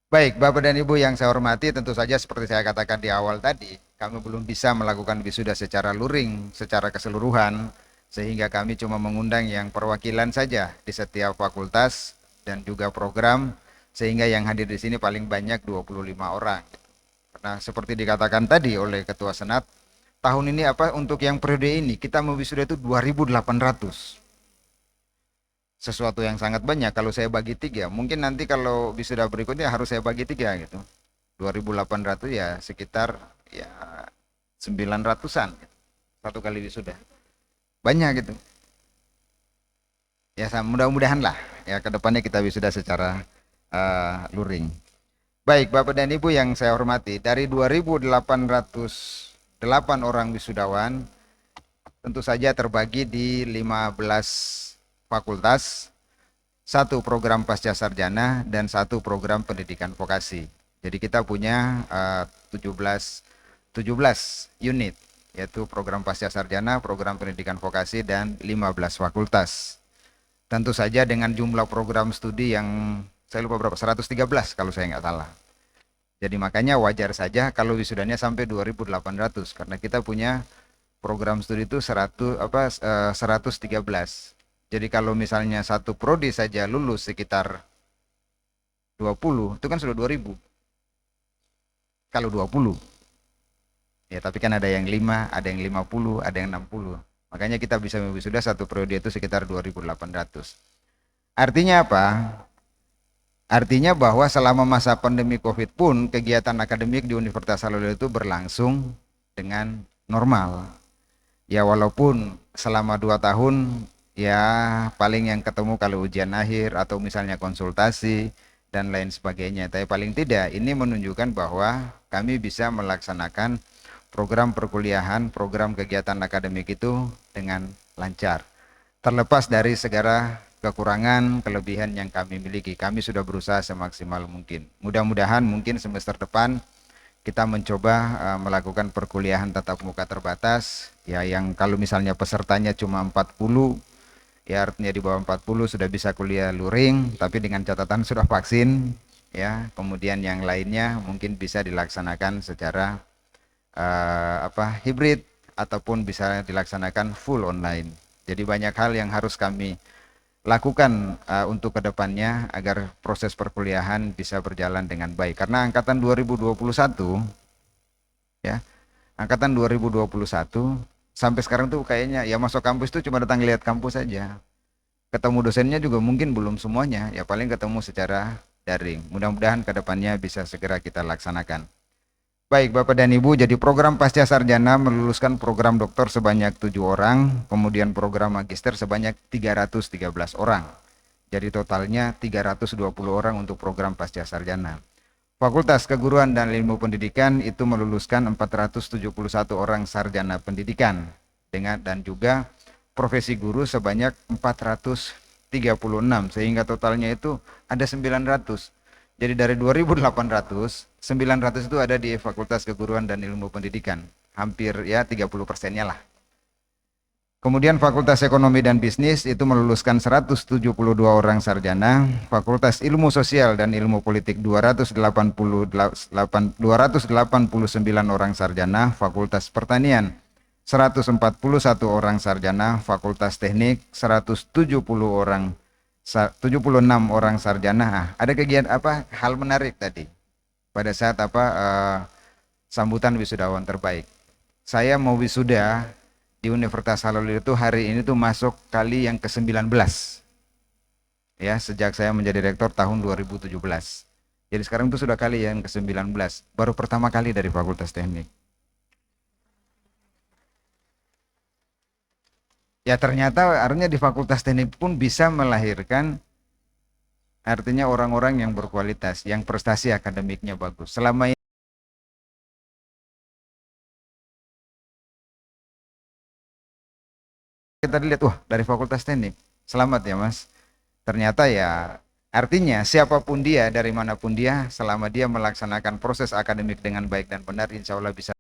Baik, Bapak dan Ibu yang saya hormati, tentu saja seperti saya katakan di awal tadi, kami belum bisa melakukan wisuda secara luring, secara keseluruhan, sehingga kami cuma mengundang yang perwakilan saja di setiap fakultas dan juga program, sehingga yang hadir di sini paling banyak 25 orang. Karena seperti dikatakan tadi oleh Ketua Senat, tahun ini untuk yang periode ini kita mewisuda itu 2.800. Sesuatu yang sangat banyak. Kalau saya bagi 3, mungkin nanti kalau wisuda berikutnya harus saya bagi 3 gitu. 2.800 ya sekitar 900-an satu kali wisuda. Banyak gitu. Ya mudah-mudahan lah ya kedepannya kita wisuda secara luring. Baik, Bapak dan Ibu yang saya hormati, dari 2.808 orang wisudawan tentu saja terbagi di 15 fakultas, 1 program pasca sarjana dan 1 program pendidikan vokasi. Jadi kita punya 17 unit, yaitu program pasca sarjana, program pendidikan vokasi, dan 15 fakultas. Tentu saja dengan jumlah program studi yang saya lupa berapa, 113 kalau saya nggak salah. Jadi makanya wajar saja kalau wisudanya sampai 2.800, karena kita punya program studi itu 113. Jadi kalau misalnya satu prodi saja lulus sekitar 20, itu kan sudah 2.000. Kalau 20. Ya, tapi kan ada yang 5, ada yang 50, ada yang 60. Makanya kita bisa wisuda satu periode itu sekitar 2.800. Artinya apa? Artinya bahwa selama masa pandemi Covid pun kegiatan akademik di Universitas Saloleo itu berlangsung dengan normal. Ya walaupun selama 2 tahun ya paling yang ketemu kalau ujian akhir atau misalnya konsultasi dan lain sebagainya. Tapi paling tidak ini menunjukkan bahwa kami bisa melaksanakan program perkuliahan, program kegiatan akademik itu dengan lancar. Terlepas dari segala kekurangan, kelebihan yang kami miliki, kami sudah berusaha semaksimal mungkin. Mudah-mudahan mungkin semester depan kita mencoba melakukan perkuliahan tatap muka terbatas, ya yang kalau misalnya pesertanya cuma 40, ya artinya di bawah 40 sudah bisa kuliah luring, tapi dengan catatan sudah vaksin, ya. Kemudian yang lainnya mungkin bisa dilaksanakan secara hibrid ataupun bisa dilaksanakan full online. Jadi banyak hal yang harus kami lakukan untuk kedepannya agar proses perkuliahan bisa berjalan dengan baik. Karena angkatan 2021 ya, angkatan 2021 sampai sekarang tuh kayaknya ya masuk kampus tuh cuma datang lihat kampus saja. Ketemu dosennya juga mungkin belum semuanya, ya paling ketemu secara daring. Mudah-mudahan kedepannya bisa segera kita laksanakan. Baik Bapak dan Ibu, jadi program Pasca Sarjana meluluskan program doktor sebanyak 7 orang, kemudian program magister sebanyak 313 orang. Jadi totalnya 320 orang untuk program Pasca Sarjana. Fakultas Keguruan dan Ilmu Pendidikan itu meluluskan 471 orang sarjana pendidikan dan juga profesi guru sebanyak 436, sehingga totalnya itu ada 900. Jadi dari 2.800, 900 itu ada di Fakultas Keguruan dan Ilmu Pendidikan. Hampir ya 30%-nya lah. Kemudian Fakultas Ekonomi dan Bisnis itu meluluskan 172 orang sarjana, Fakultas Ilmu Sosial dan Ilmu Politik 289 orang sarjana, Fakultas Pertanian 141 orang sarjana, Fakultas Teknik 176 orang sarjana. Ada kegiatan apa? Hal menarik tadi pada saat sambutan wisudawan terbaik. Saya mau wisuda di Universitas Haloleo itu hari ini tuh masuk kali yang ke-19 ya, sejak saya menjadi rektor tahun 2017. Jadi sekarang itu sudah kali yang ke-19, baru pertama kali dari Fakultas Teknik. Ya ternyata artinya di Fakultas Teknik pun bisa melahirkan artinya orang-orang yang berkualitas, yang prestasi akademiknya bagus. Selama ini kita lihat, wah dari Fakultas Teknik, selamat ya Mas. Ternyata ya artinya siapapun dia, dari manapun dia, selama dia melaksanakan proses akademik dengan baik dan benar, insya Allah bisa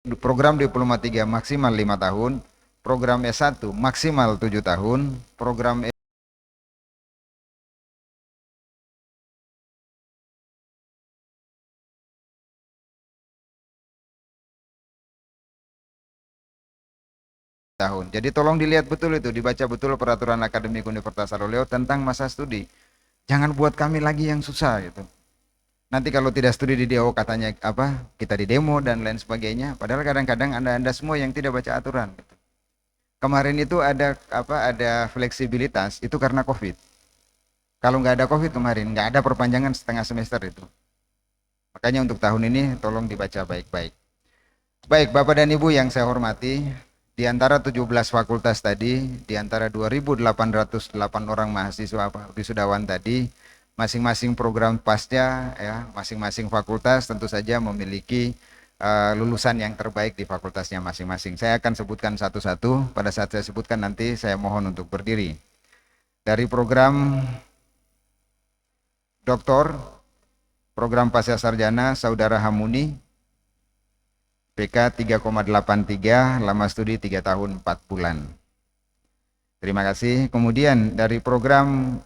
program Diploma 3 maksimal 5 tahun, program S1 maksimal 7 tahun, program tahun. Jadi tolong dilihat betul itu, dibaca betul peraturan akademik Universitas Saroleo tentang masa studi. Jangan buat kami lagi yang susah gitu. Nanti kalau tidak studi di DO katanya apa? Kita di demo dan lain sebagainya. Padahal kadang-kadang Anda semua yang tidak baca aturan gitu. Kemarin itu ada ada fleksibilitas itu karena Covid. Kalau nggak ada Covid kemarin, nggak ada perpanjangan setengah semester itu. Makanya untuk tahun ini tolong dibaca baik-baik. Baik, Bapak dan Ibu yang saya hormati, di antara 17 fakultas tadi, di antara 2.808 orang mahasiswa wisudawan tadi, masing-masing program pasca, ya, masing-masing fakultas tentu saja memiliki lulusan yang terbaik di fakultasnya masing-masing. Saya akan sebutkan satu-satu. Pada saat saya sebutkan nanti saya mohon untuk berdiri. Dari program doktor, program pasca sarjana, Saudara Hamuni, PK 3,83, lama studi 3 tahun 4 bulan. Terima kasih. Kemudian dari program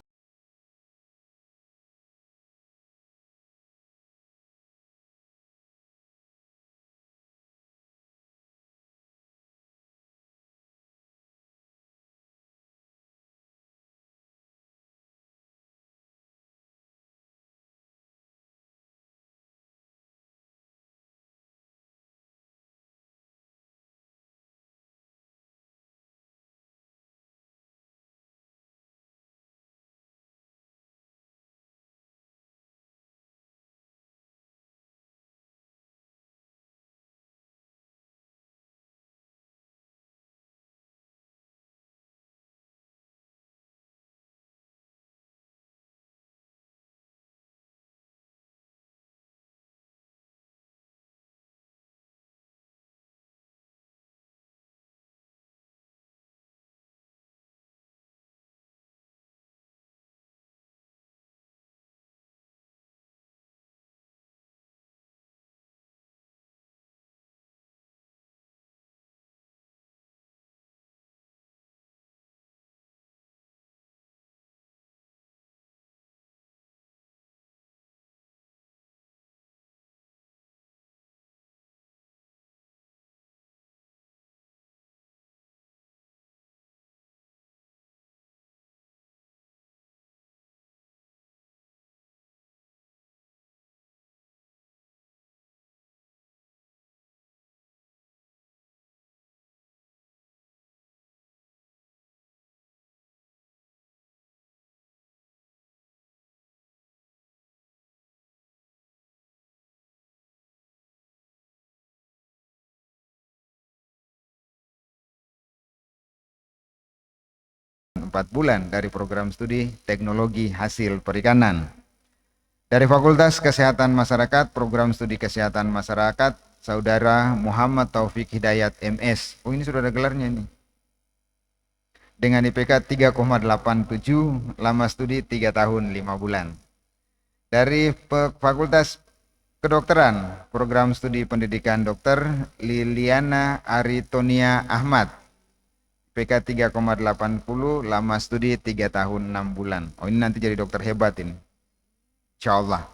empat bulan dari program studi Teknologi Hasil Perikanan. Dari Fakultas Kesehatan Masyarakat, program studi Kesehatan Masyarakat, Saudara Muhammad Taufik Hidayat MS. Oh, ini sudah ada gelarnya ini. Dengan IPK 3,87, lama studi 3 tahun 5 bulan. Dari Fakultas Kedokteran, program studi Pendidikan Dokter, Liliana Aritonia Ahmad. PK 3,80, lama studi 3 tahun 6 bulan. Oh, ini nanti jadi dokter hebat ini. Insyaallah.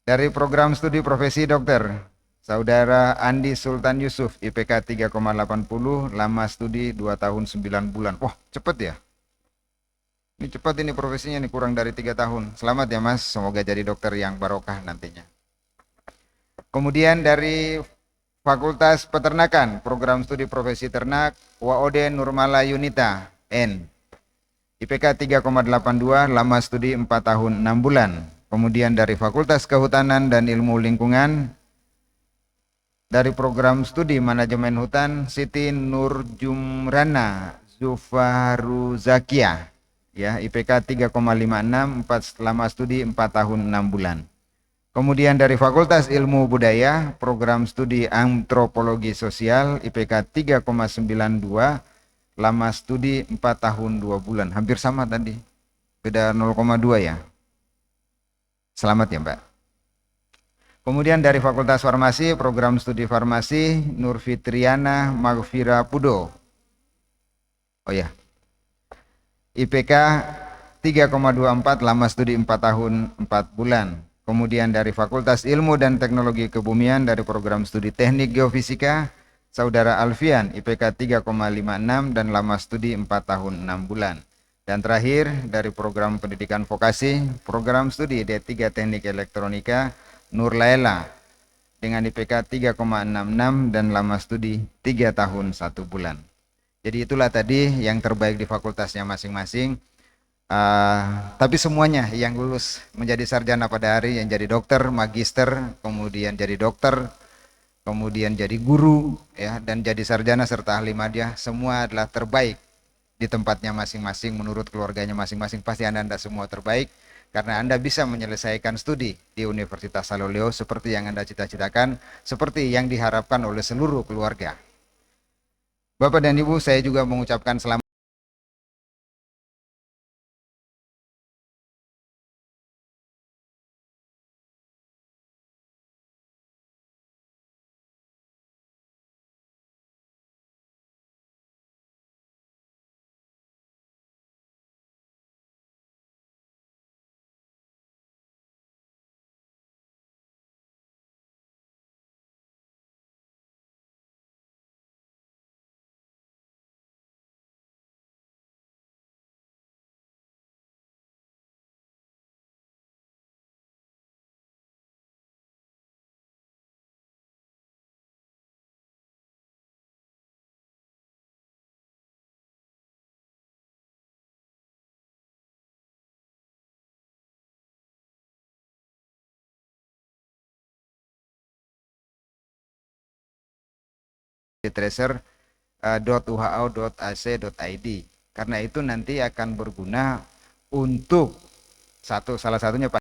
Dari program studi profesi dokter, Saudara Andi Sultan Yusuf, IPK 3,80, lama studi 2 tahun 9 bulan. Wah, cepet ya. Ini cepat ini profesinya, ini kurang dari 3 tahun. Selamat ya Mas, semoga jadi dokter yang barokah nantinya. Kemudian dari Fakultas Peternakan, program studi profesi ternak, WAOD Nurmala Yunita, N. IPK 3,82, lama studi 4 tahun 6 bulan. Kemudian dari Fakultas Kehutanan dan Ilmu Lingkungan, dari program studi Manajemen Hutan, Siti Nurjumrana Zufaru Zakia, ya, IPK 3,56, lama studi 4 tahun 6 bulan. Kemudian dari Fakultas Ilmu Budaya, program studi Antropologi Sosial, IPK 3,92, lama studi 4 tahun 2 bulan. Hampir sama tadi, beda 0,2 ya. Selamat ya Mbak. Kemudian dari Fakultas Farmasi, program studi farmasi Nur Fitriana Magfira Pudo. Oh ya, IPK 3,24, lama studi 4 tahun 4 bulan. Kemudian dari Fakultas Ilmu dan Teknologi Kebumian dari program studi Teknik Geofisika, Saudara Alfian, IPK 3,56 dan lama studi 4 tahun 6 bulan. Dan terakhir dari program pendidikan vokasi, program studi D3 Teknik Elektronika, Nur Laila dengan IPK 3,66 dan lama studi 3 tahun 1 bulan. Jadi itulah tadi yang terbaik di fakultasnya masing-masing. Tapi semuanya yang lulus menjadi sarjana pada hari, yang jadi dokter, magister, kemudian jadi dokter, kemudian jadi guru, ya, dan jadi sarjana serta ahli madya, semua adalah terbaik di tempatnya masing-masing, menurut keluarganya masing-masing. Pasti anda semua terbaik karena Anda bisa menyelesaikan studi di Universitas Saloleo seperti yang Anda cita-citakan, seperti yang diharapkan oleh seluruh keluarga. Bapak dan Ibu, saya juga mengucapkan selamat di tracer.uho.ac.id karena itu nanti akan berguna untuk salah satunya Pak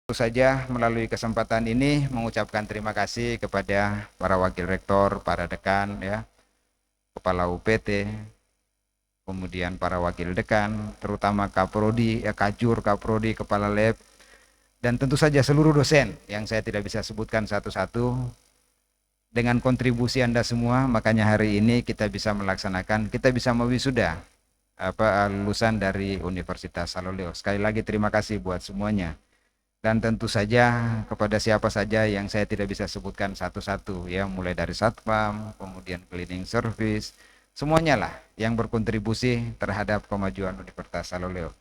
Tentu saja melalui kesempatan ini mengucapkan terima kasih kepada para wakil rektor, para dekan, ya, kepala UPT, kemudian para wakil dekan, terutama Kaprodi, ya, Kajur, Kaprodi, kepala lab, dan tentu saja seluruh dosen yang saya tidak bisa sebutkan satu-satu. Dengan kontribusi Anda semua, makanya hari ini kita bisa melaksanakan, kita bisa mewisuda lulusan dari Universitas Saloleo. Sekali lagi terima kasih buat semuanya. Dan tentu saja kepada siapa saja yang saya tidak bisa sebutkan satu-satu, ya, mulai dari satpam, kemudian cleaning service, semuanya lah yang berkontribusi terhadap kemajuan Universitas Saloleo.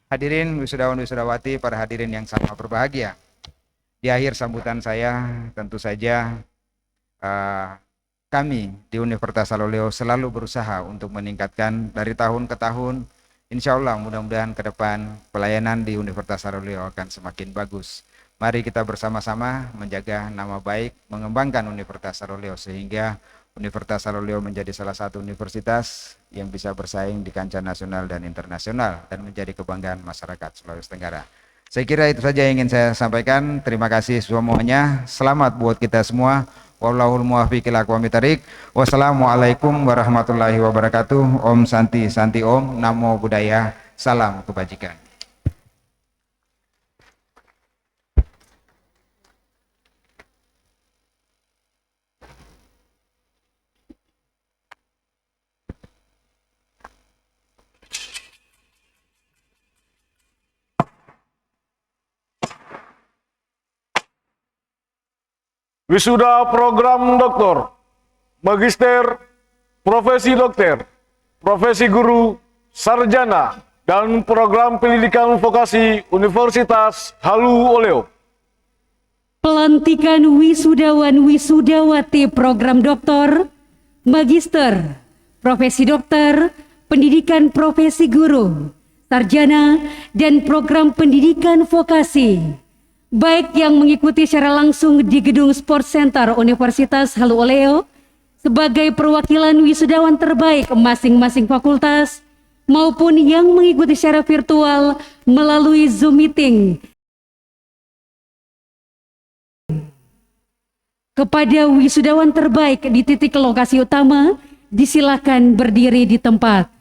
Hadirin wisudawan wisudawati, para hadirin yang sama berbahagia. Di akhir sambutan saya, tentu saja kami di Universitas Saloleo selalu berusaha untuk meningkatkan dari tahun ke tahun. Insya Allah mudah-mudahan ke depan pelayanan di Universitas Saloleo akan semakin bagus. Mari kita bersama-sama menjaga nama baik, mengembangkan Universitas Saloleo sehingga Universitas Saloleo menjadi salah satu universitas yang bisa bersaing di kancah nasional dan internasional dan menjadi kebanggaan masyarakat Sulawesi Tenggara. Saya kira itu saja yang ingin saya sampaikan. Terima kasih semuanya. Selamat buat kita semua. Wallahul muwaffiq ila aqwamit thariq. Wassalamualaikum warahmatullahi wabarakatuh. Om Santi Santi Om. Namo Buddhaya. Salam kebajikan. Wisuda program doktor, magister, profesi dokter, profesi guru, sarjana, dan program pendidikan vokasi Universitas Halu Oleo. Pelantikan wisudawan wisudawati program doktor, magister, profesi dokter, pendidikan profesi guru, sarjana, dan program pendidikan vokasi, baik yang mengikuti secara langsung di Gedung Sport Center Universitas Halu Oleo sebagai perwakilan wisudawan terbaik masing-masing fakultas, maupun yang mengikuti secara virtual melalui Zoom meeting. Kepada wisudawan terbaik di titik lokasi utama, disilakan berdiri di tempat.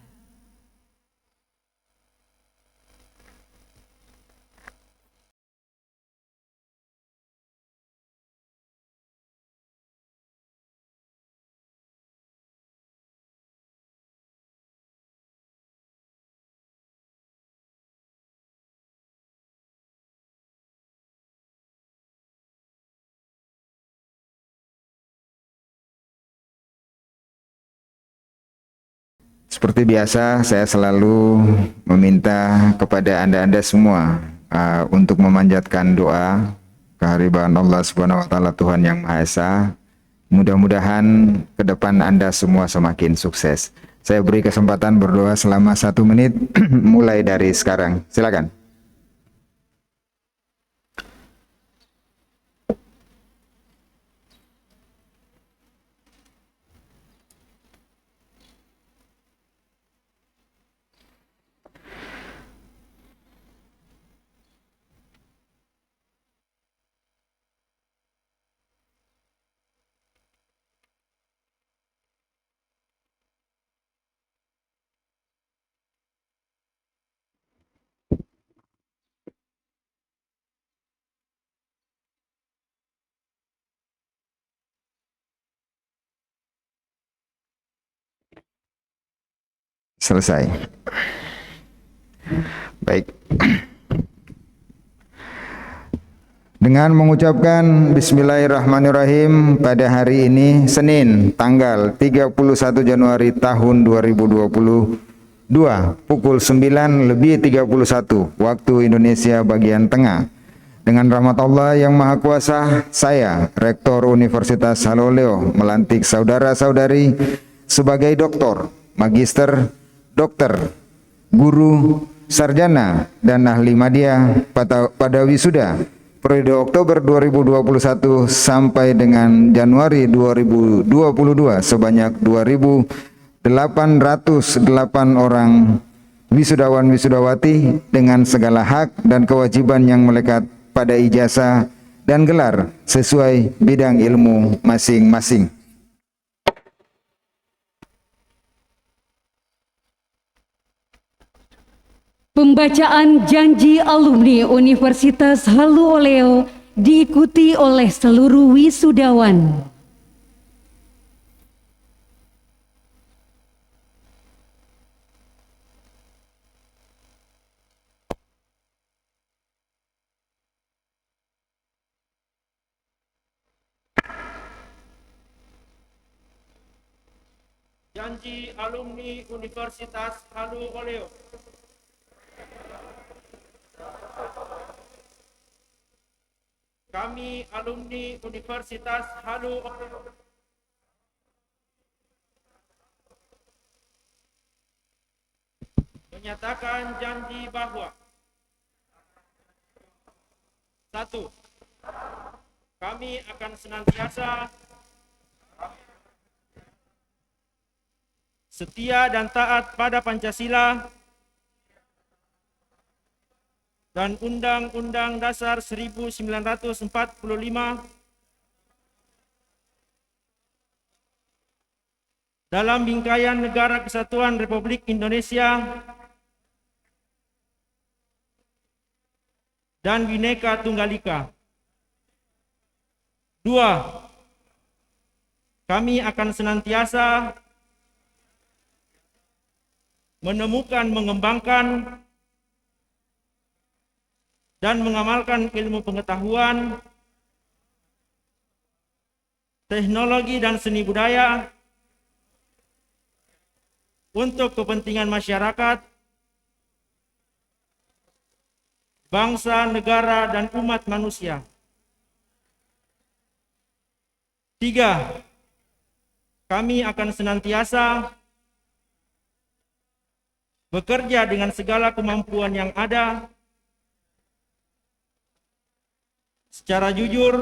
Seperti biasa, saya selalu meminta kepada Anda semua untuk memanjatkan doa kehadiran Allah Subhanahu wa taala, Tuhan yang Maha Esa. Mudah-mudahan ke depan Anda semua semakin sukses. Saya beri kesempatan berdoa selama 1 menit mulai dari sekarang. Silakan. Selesai. Baik. Dengan mengucapkan Bismillahirrahmanirrahim pada hari ini Senin tanggal 31 Januari tahun 2022 pukul 9:31 waktu Indonesia bagian tengah. Dengan rahmat Allah yang Maha Kuasa, saya Rektor Universitas Halu Oleo melantik saudara-saudari sebagai doktor, magister, dokter, guru, sarjana, dan ahli madya pada wisuda periode Oktober 2021 sampai dengan Januari 2022 sebanyak 2.808 orang wisudawan-wisudawati dengan segala hak dan kewajiban yang melekat pada ijazah dan gelar sesuai bidang ilmu masing-masing. Pembacaan janji alumni Universitas Halu Oleo diikuti oleh seluruh wisudawan. Janji alumni Universitas Halu Oleo. Kami alumni Universitas Halu Oleo menyatakan janji bahwa 1. Kami akan senantiasa setia dan taat pada Pancasila dan Undang-Undang Dasar 1945 dalam bingkaian Negara Kesatuan Republik Indonesia dan Bhinneka Tunggal Ika. 2. Kami akan senantiasa menemukan, mengembangkan, dan mengamalkan ilmu pengetahuan, teknologi, dan seni budaya untuk kepentingan masyarakat, bangsa, negara, dan umat manusia. 3. Kami akan senantiasa bekerja dengan segala kemampuan yang ada secara jujur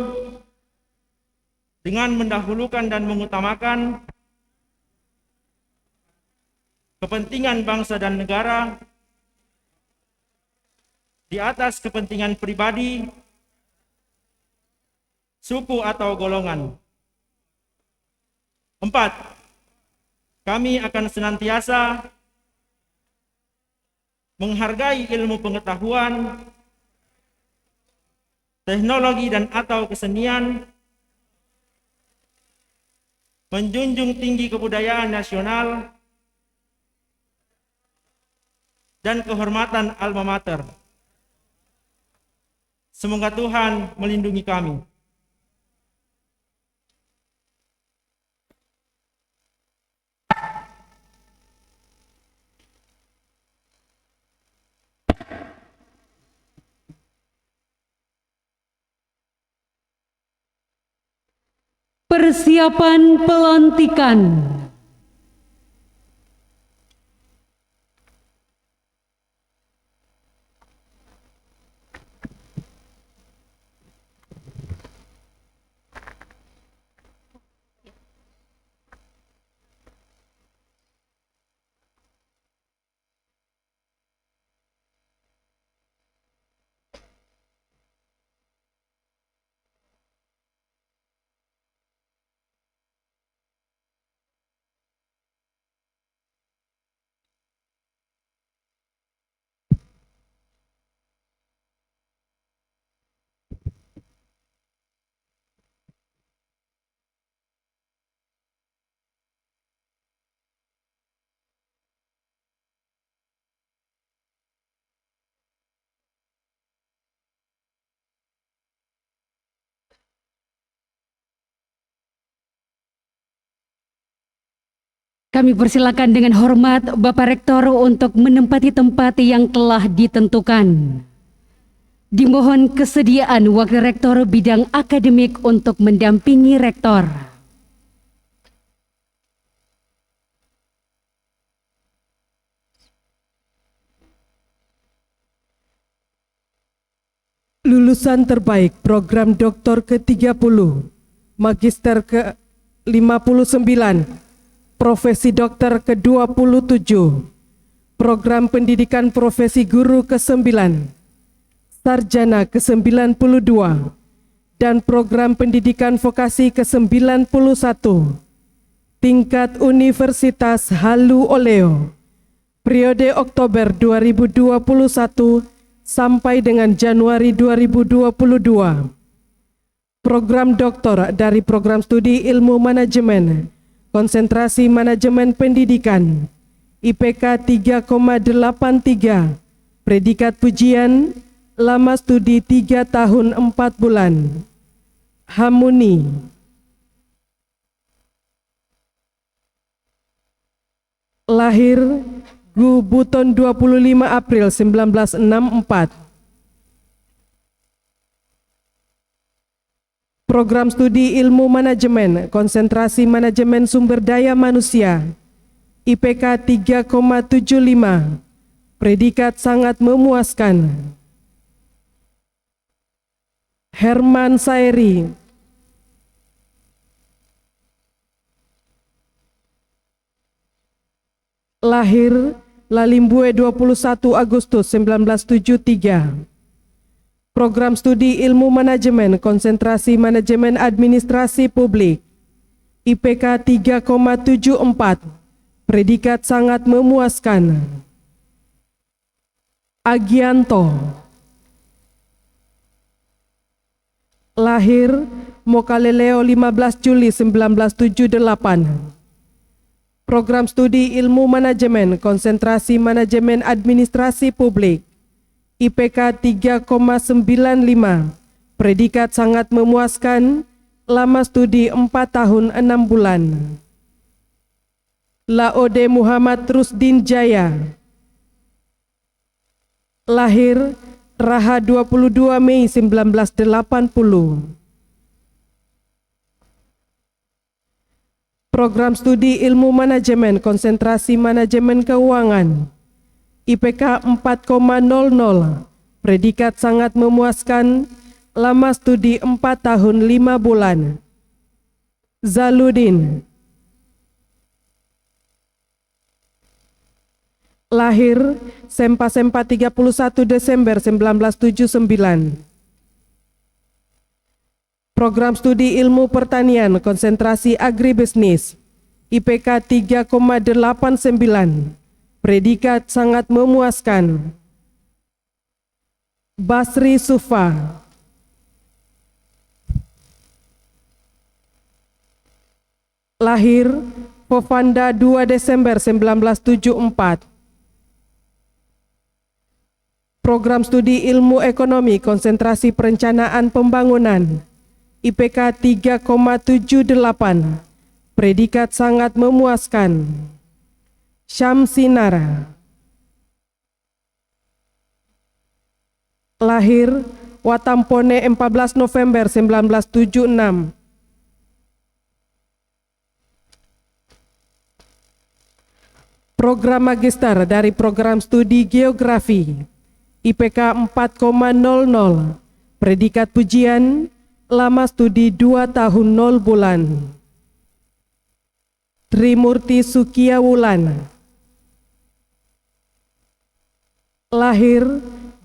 dengan mendahulukan dan mengutamakan kepentingan bangsa dan negara di atas kepentingan pribadi, suku atau golongan. 4. Kami akan senantiasa menghargai ilmu pengetahuan, teknologi dan atau kesenian, menjunjung tinggi kebudayaan nasional, dan kehormatan alma mater. Semoga Tuhan melindungi kami. Persiapan pelantikan. Kami persilakan dengan hormat Bapak Rektor untuk menempati tempat yang telah ditentukan. Dimohon kesediaan Wakil Rektor bidang akademik untuk mendampingi Rektor. Lulusan terbaik program doktor ke-30, magister ke-59, profesi dokter ke-27, Program pendidikan profesi guru ke-9, sarjana ke-92, dan program pendidikan vokasi ke-91, tingkat Universitas Halu Oleo, periode Oktober 2021 sampai dengan Januari 2022. Program doktor dari program studi ilmu manajemen, konsentrasi manajemen pendidikan, IPK 3,83, predikat pujian, lama studi 3 tahun 4 bulan. Hamuni. Lahir Gu Buton 25 April 1964. Program studi ilmu manajemen, konsentrasi manajemen sumber daya manusia, IPK 3,75, predikat sangat memuaskan. Herman Saeri. Lahir Lalimbue 21 Agustus 1973. Program studi ilmu manajemen, konsentrasi manajemen administrasi publik, IPK 3,74, predikat sangat memuaskan. Agianto. Lahir Mokaleleo 15 Juli 1978. Program studi ilmu manajemen, konsentrasi manajemen administrasi publik, IPK 3,95, predikat sangat memuaskan, lama studi 4 tahun 6 bulan. Laode Muhammad Rusdin Jaya. Lahir Raha 22 Mei 1980. Program studi ilmu manajemen, konsentrasi manajemen keuangan, IPK 4,00, predikat sangat memuaskan, lama studi 4 tahun 5 bulan. Zaludin. Lahir Sempa 31 Desember 1979. Program studi ilmu pertanian, konsentrasi agribisnis, IPK 3,89, predikat sangat memuaskan. Basri Sufa. Lahir Povanda 2 Desember 1974. Program studi ilmu ekonomi, konsentrasi perencanaan pembangunan, IPK 3,78, predikat sangat memuaskan. Syamsinar. Lahir Watampone 14 November 1976. Program magister dari program studi geografi, IPK 4,00, predikat pujian, lama studi 2 tahun 0 bulan. Trimurti Sukiawulan. Lahir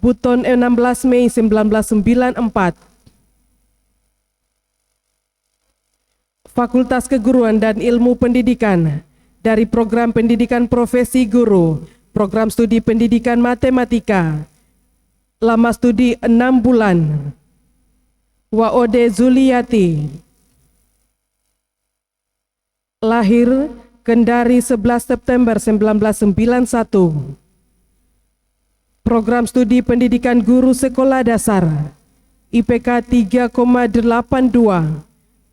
Buton 16 Mei 1994. Fakultas Keguruan dan Ilmu Pendidikan dari program pendidikan profesi guru, program studi pendidikan matematika, lama studi 6 bulan. Waode Zuliati. Lahir Kendari 11 September 1991. Program studi pendidikan guru sekolah dasar, IPK 3,82,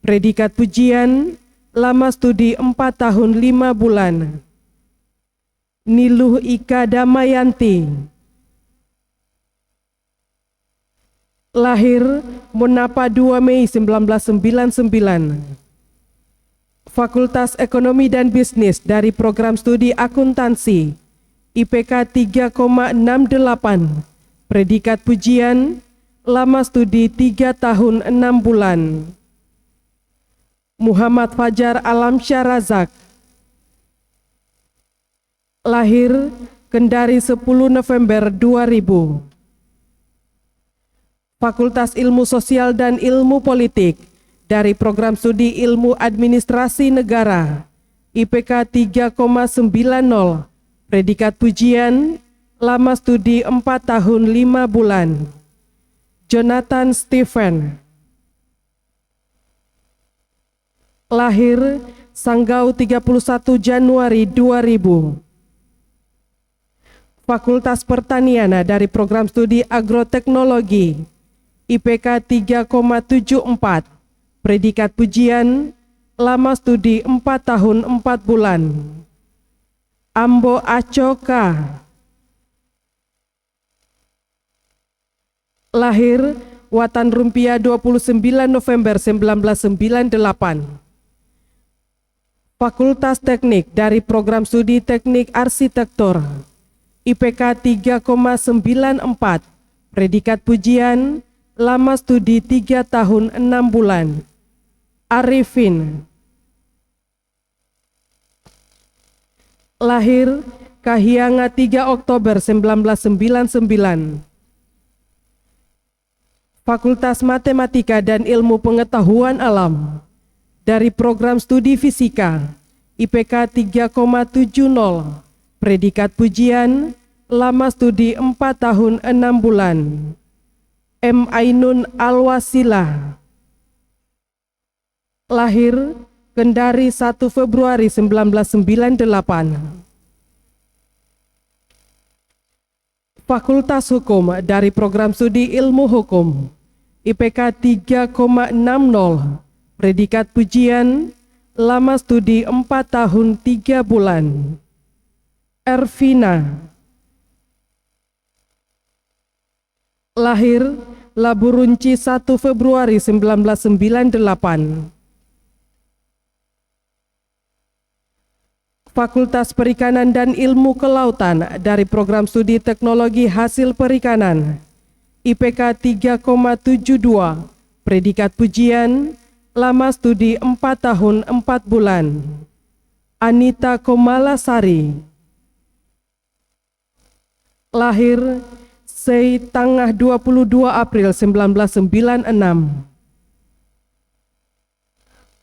predikat pujian, lama studi 4 tahun 5 bulan. Niluh Ika Damayanti. Lahir Monapa 2 Mei 1999. Fakultas Ekonomi dan Bisnis dari program studi akuntansi, IPK 3,68, predikat pujian, lama studi 3 tahun 6 bulan. Muhammad Fajar Alamsyah Razak. Lahir Kendari 10 November 2000. Fakultas Ilmu Sosial dan Ilmu Politik dari Program Studi Ilmu Administrasi Negara, IPK 3,90, predikat pujian, lama studi 4 tahun 5 bulan. Jonathan Stephen. Lahir Sanggau 31 Januari 2000. Fakultas Pertanian dari Program Studi Agroteknologi, IPK 3,74, predikat pujian, lama studi 4 tahun 4 bulan. Ambo Acoka. Lahir Watan Rumpia 29 November 1998. Fakultas Teknik dari Program Studi Teknik Arsitektur, IPK 3,94, predikat pujian, lama studi 3 tahun 6 bulan. Arifin. Lahir Kahiyanga 3 Oktober 1999. Fakultas Matematika dan Ilmu Pengetahuan Alam dari Program Studi Fisika, IPK 3,70, predikat pujian, lama studi 4 tahun 6 bulan. M. Ainun Alwasilah. Lahir Kendari 1 Februari 1998. Fakultas Hukum dari Program Studi Ilmu Hukum, IPK 3,60, predikat pujian, lama studi 4 tahun 3 bulan. Ervina. Lahir Laburunci 1 Februari 1998. Fakultas Perikanan dan Ilmu Kelautan dari Program Studi Teknologi Hasil Perikanan, IPK 3,72, predikat pujian, lama studi 4 tahun 4 bulan. Anita Komalasari. Lahir Sei tanggal 22 April 1996.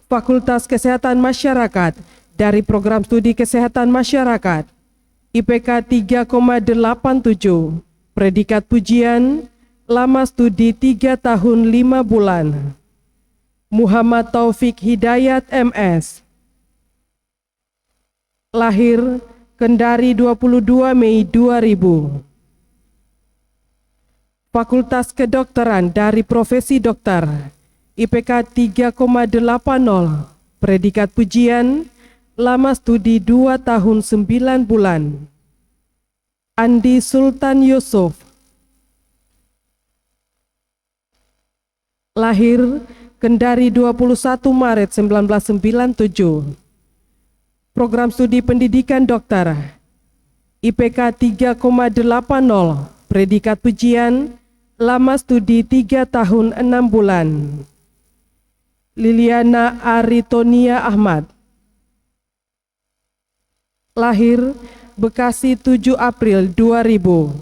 Fakultas Kesehatan Masyarakat dari Program Studi Kesehatan Masyarakat, IPK 3,87, predikat pujian, lama studi 3 tahun 5 bulan. Muhammad Taufik Hidayat MS. Lahir Kendari 22 Mei 2000. Fakultas Kedokteran dari Profesi Dokter, IPK 3,80, predikat pujian, lama studi 2 tahun 9 bulan. Andi Sultan Yusuf. Lahir Kendari 21 Maret 1997. Program Studi Pendidikan Dokter, IPK 3,80, predikat pujian, lama studi 3 tahun 6 bulan. Liliana Aritonia Ahmad. Lahir Bekasi 7 April 2000.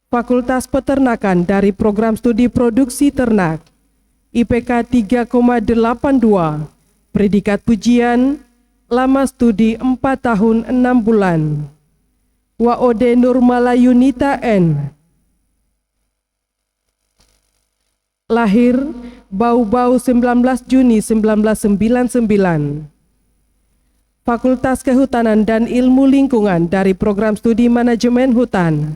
Fakultas Peternakan dari Program Studi Produksi Ternak, IPK 3,82, predikat pujian, lama studi 4 tahun 6 bulan. Waode Nurmalayunita N. Lahir Bau-Bau 19 Juni 1999. Fakultas Kehutanan dan Ilmu Lingkungan dari Program Studi Manajemen Hutan,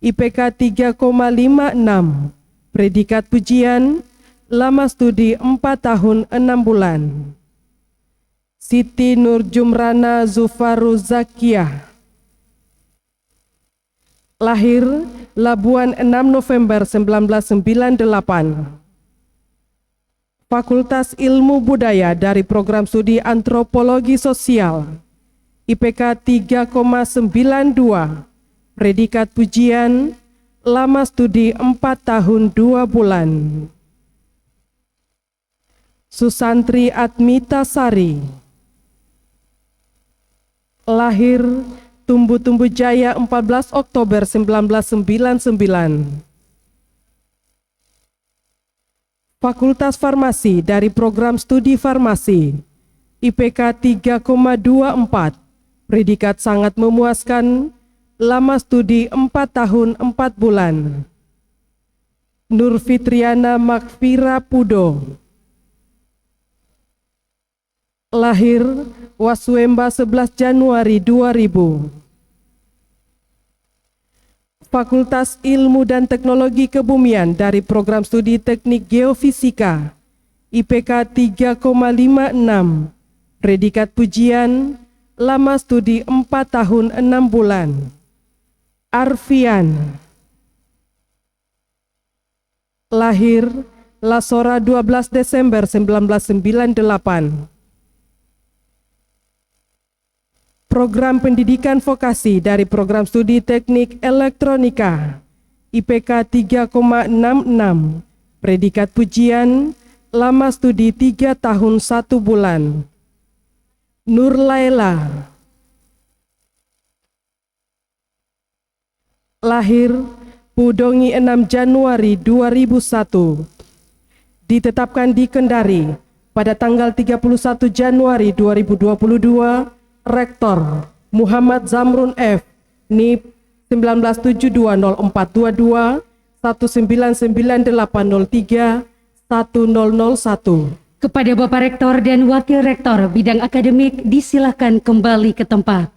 IPK 3,56, predikat pujian, lama studi 4 tahun 6 bulan. Siti Nurjumrana Zufaru Zakiyah. Lahir Labuan 6 November 1998. Fakultas Ilmu Budaya dari Program Studi Antropologi Sosial, IPK 3,92, predikat pujian, lama studi 4 tahun 2 bulan. Susantri Atmita Sari. Lahir Tumbuh Jaya 14 Oktober 1999. Fakultas Farmasi dari Program Studi Farmasi, IPK 3,24, predikat sangat memuaskan, lama studi 4 tahun 4 bulan. Nur Fitriana Makfira Pudo. Lahir Waswemba 11 Januari 2000. Fakultas Ilmu dan Teknologi Kebumian dari Program Studi Teknik Geofisika, IPK 3,56, predikat pujian, lama studi 4 tahun 6 bulan. Arfian. Lahir Lasora 12 Desember 1998. Program Pendidikan Vokasi dari Program Studi Teknik Elektronika, IPK 3,66, predikat pujian, lama studi 3 tahun 1 bulan. Nur Laila. Lahir Pudongi 6 Januari 2001. Ditetapkan di Kendari pada tanggal 31 Januari 2022. Rektor Muhammad Zamrun F. NIP 19720422 199803 1001. Kepada Bapak Rektor dan Wakil Rektor bidang akademik disilahkan kembali ke tempat.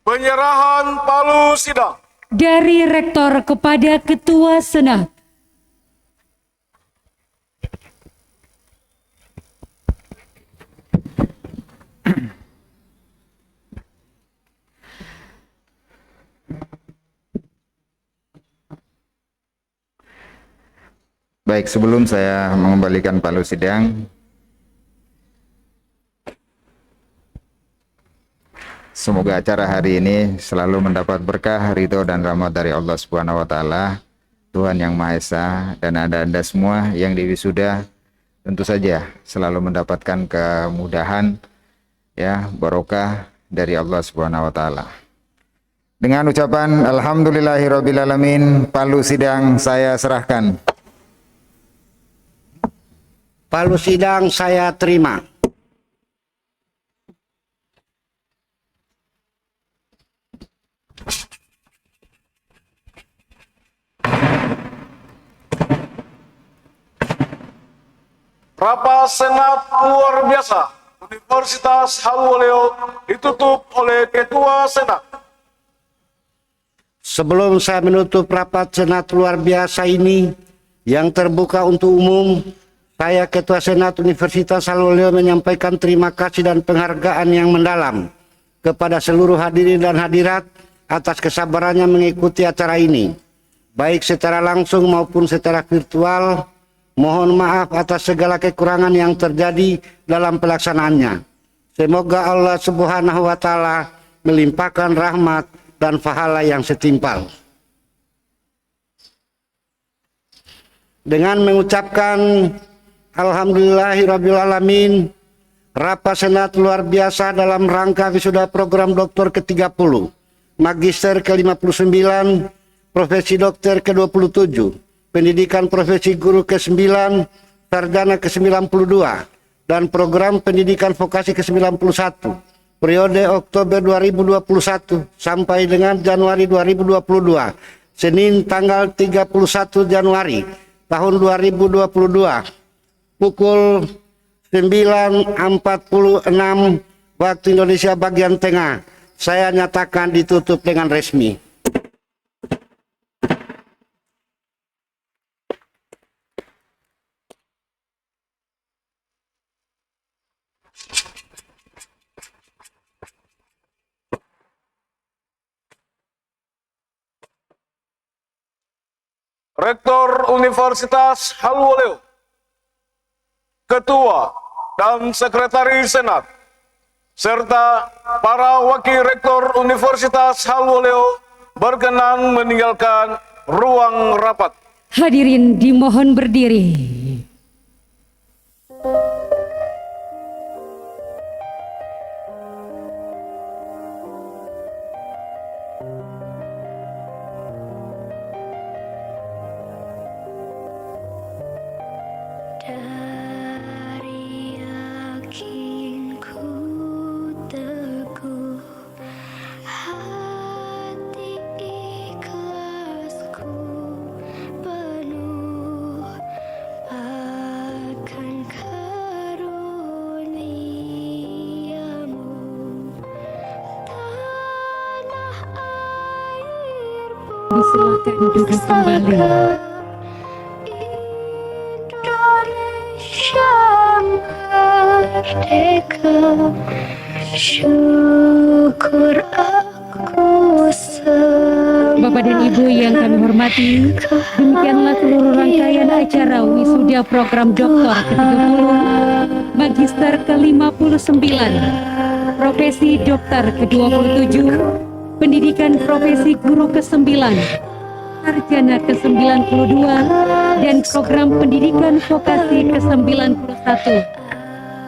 Penyerahan palu sidang. Dari Rektor kepada Ketua Senat. Baik, sebelum saya mengembalikan palu sidang, semoga acara hari ini selalu mendapat berkah, ridho dan rahmat dari Allah Subhanahu wa taala, Tuhan yang Maha Esa, dan Anda semua yang diwisuda tentu saja selalu mendapatkan kemudahan, ya, barokah dari Allah Subhanahu wa taala. Dengan ucapan alhamdulillahirabbil alamin, palu sidang saya serahkan. Palu sidang saya terima. Rapat Senat luar biasa Universitas Haluleo ditutup oleh Ketua Senat. Sebelum saya menutup rapat Senat luar biasa ini yang terbuka untuk umum, saya Ketua Senat Universitas Haluleo menyampaikan terima kasih dan penghargaan yang mendalam kepada seluruh hadirin dan hadirat atas kesabarannya mengikuti acara ini, baik secara langsung maupun secara virtual. Mohon maaf atas segala kekurangan yang terjadi dalam pelaksanaannya. Semoga Allah Subhanahu wa taala melimpahkan rahmat dan pahala yang setimpal. Dengan mengucapkan alhamdulillahirabbil alamin, rapat Senat luar biasa dalam rangka wisuda program doktor ke-30, magister ke-59, profesi dokter ke-27, pendidikan profesi guru ke-9, sarjana ke-92, dan program pendidikan vokasi ke-91, periode Oktober 2021 sampai dengan Januari 2022, Senin tanggal 31 Januari tahun 2022, pukul 9.46 waktu Indonesia bagian tengah, saya nyatakan ditutup dengan resmi. Rektor Universitas Haluoleo, Ketua dan Sekretaris Senat, serta para Wakil Rektor Universitas Haluoleo berkenan meninggalkan ruang rapat. Hadirin dimohon berdiri. Dari yakinku teguh, hati ikhlasku penuh akan karuniamu. Tanah air Silakan duduk kembali. Indonesia merdeka, syukur aku Bapak dan Ibu yang kami hormati, demikianlah seluruh rangkaian acara wisuda program doktor ke-30, magister ke-59, profesi dokter ke-27, pendidikan profesi guru ke-9, sarjana ke-92, dan program pendidikan vokasi ke-91.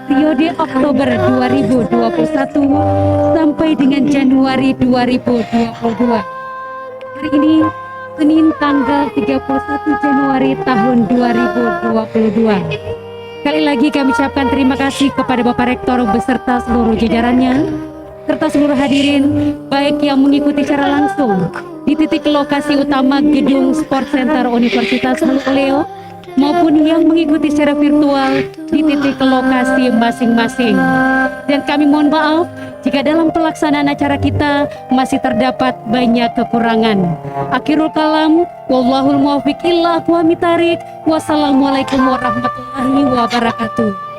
Periode Oktober 2021 sampai dengan Januari 2022. Hari ini Senin tanggal 31 Januari tahun 2022. Sekali lagi kami ucapkan terima kasih kepada Bapak Rektor beserta seluruh jajarannya, serta seluruh hadirin baik yang mengikuti secara langsung di titik lokasi utama Gedung Sport Center Universitas Haluoleo maupun yang mengikuti secara virtual di titik lokasi masing-masing. Dan kami mohon maaf jika dalam pelaksanaan acara kita masih terdapat banyak kekurangan. Akhirul kalam, wallahul muwaffiq ila aqwamit thariq. Wassalamualaikum warahmatullahi wabarakatuh.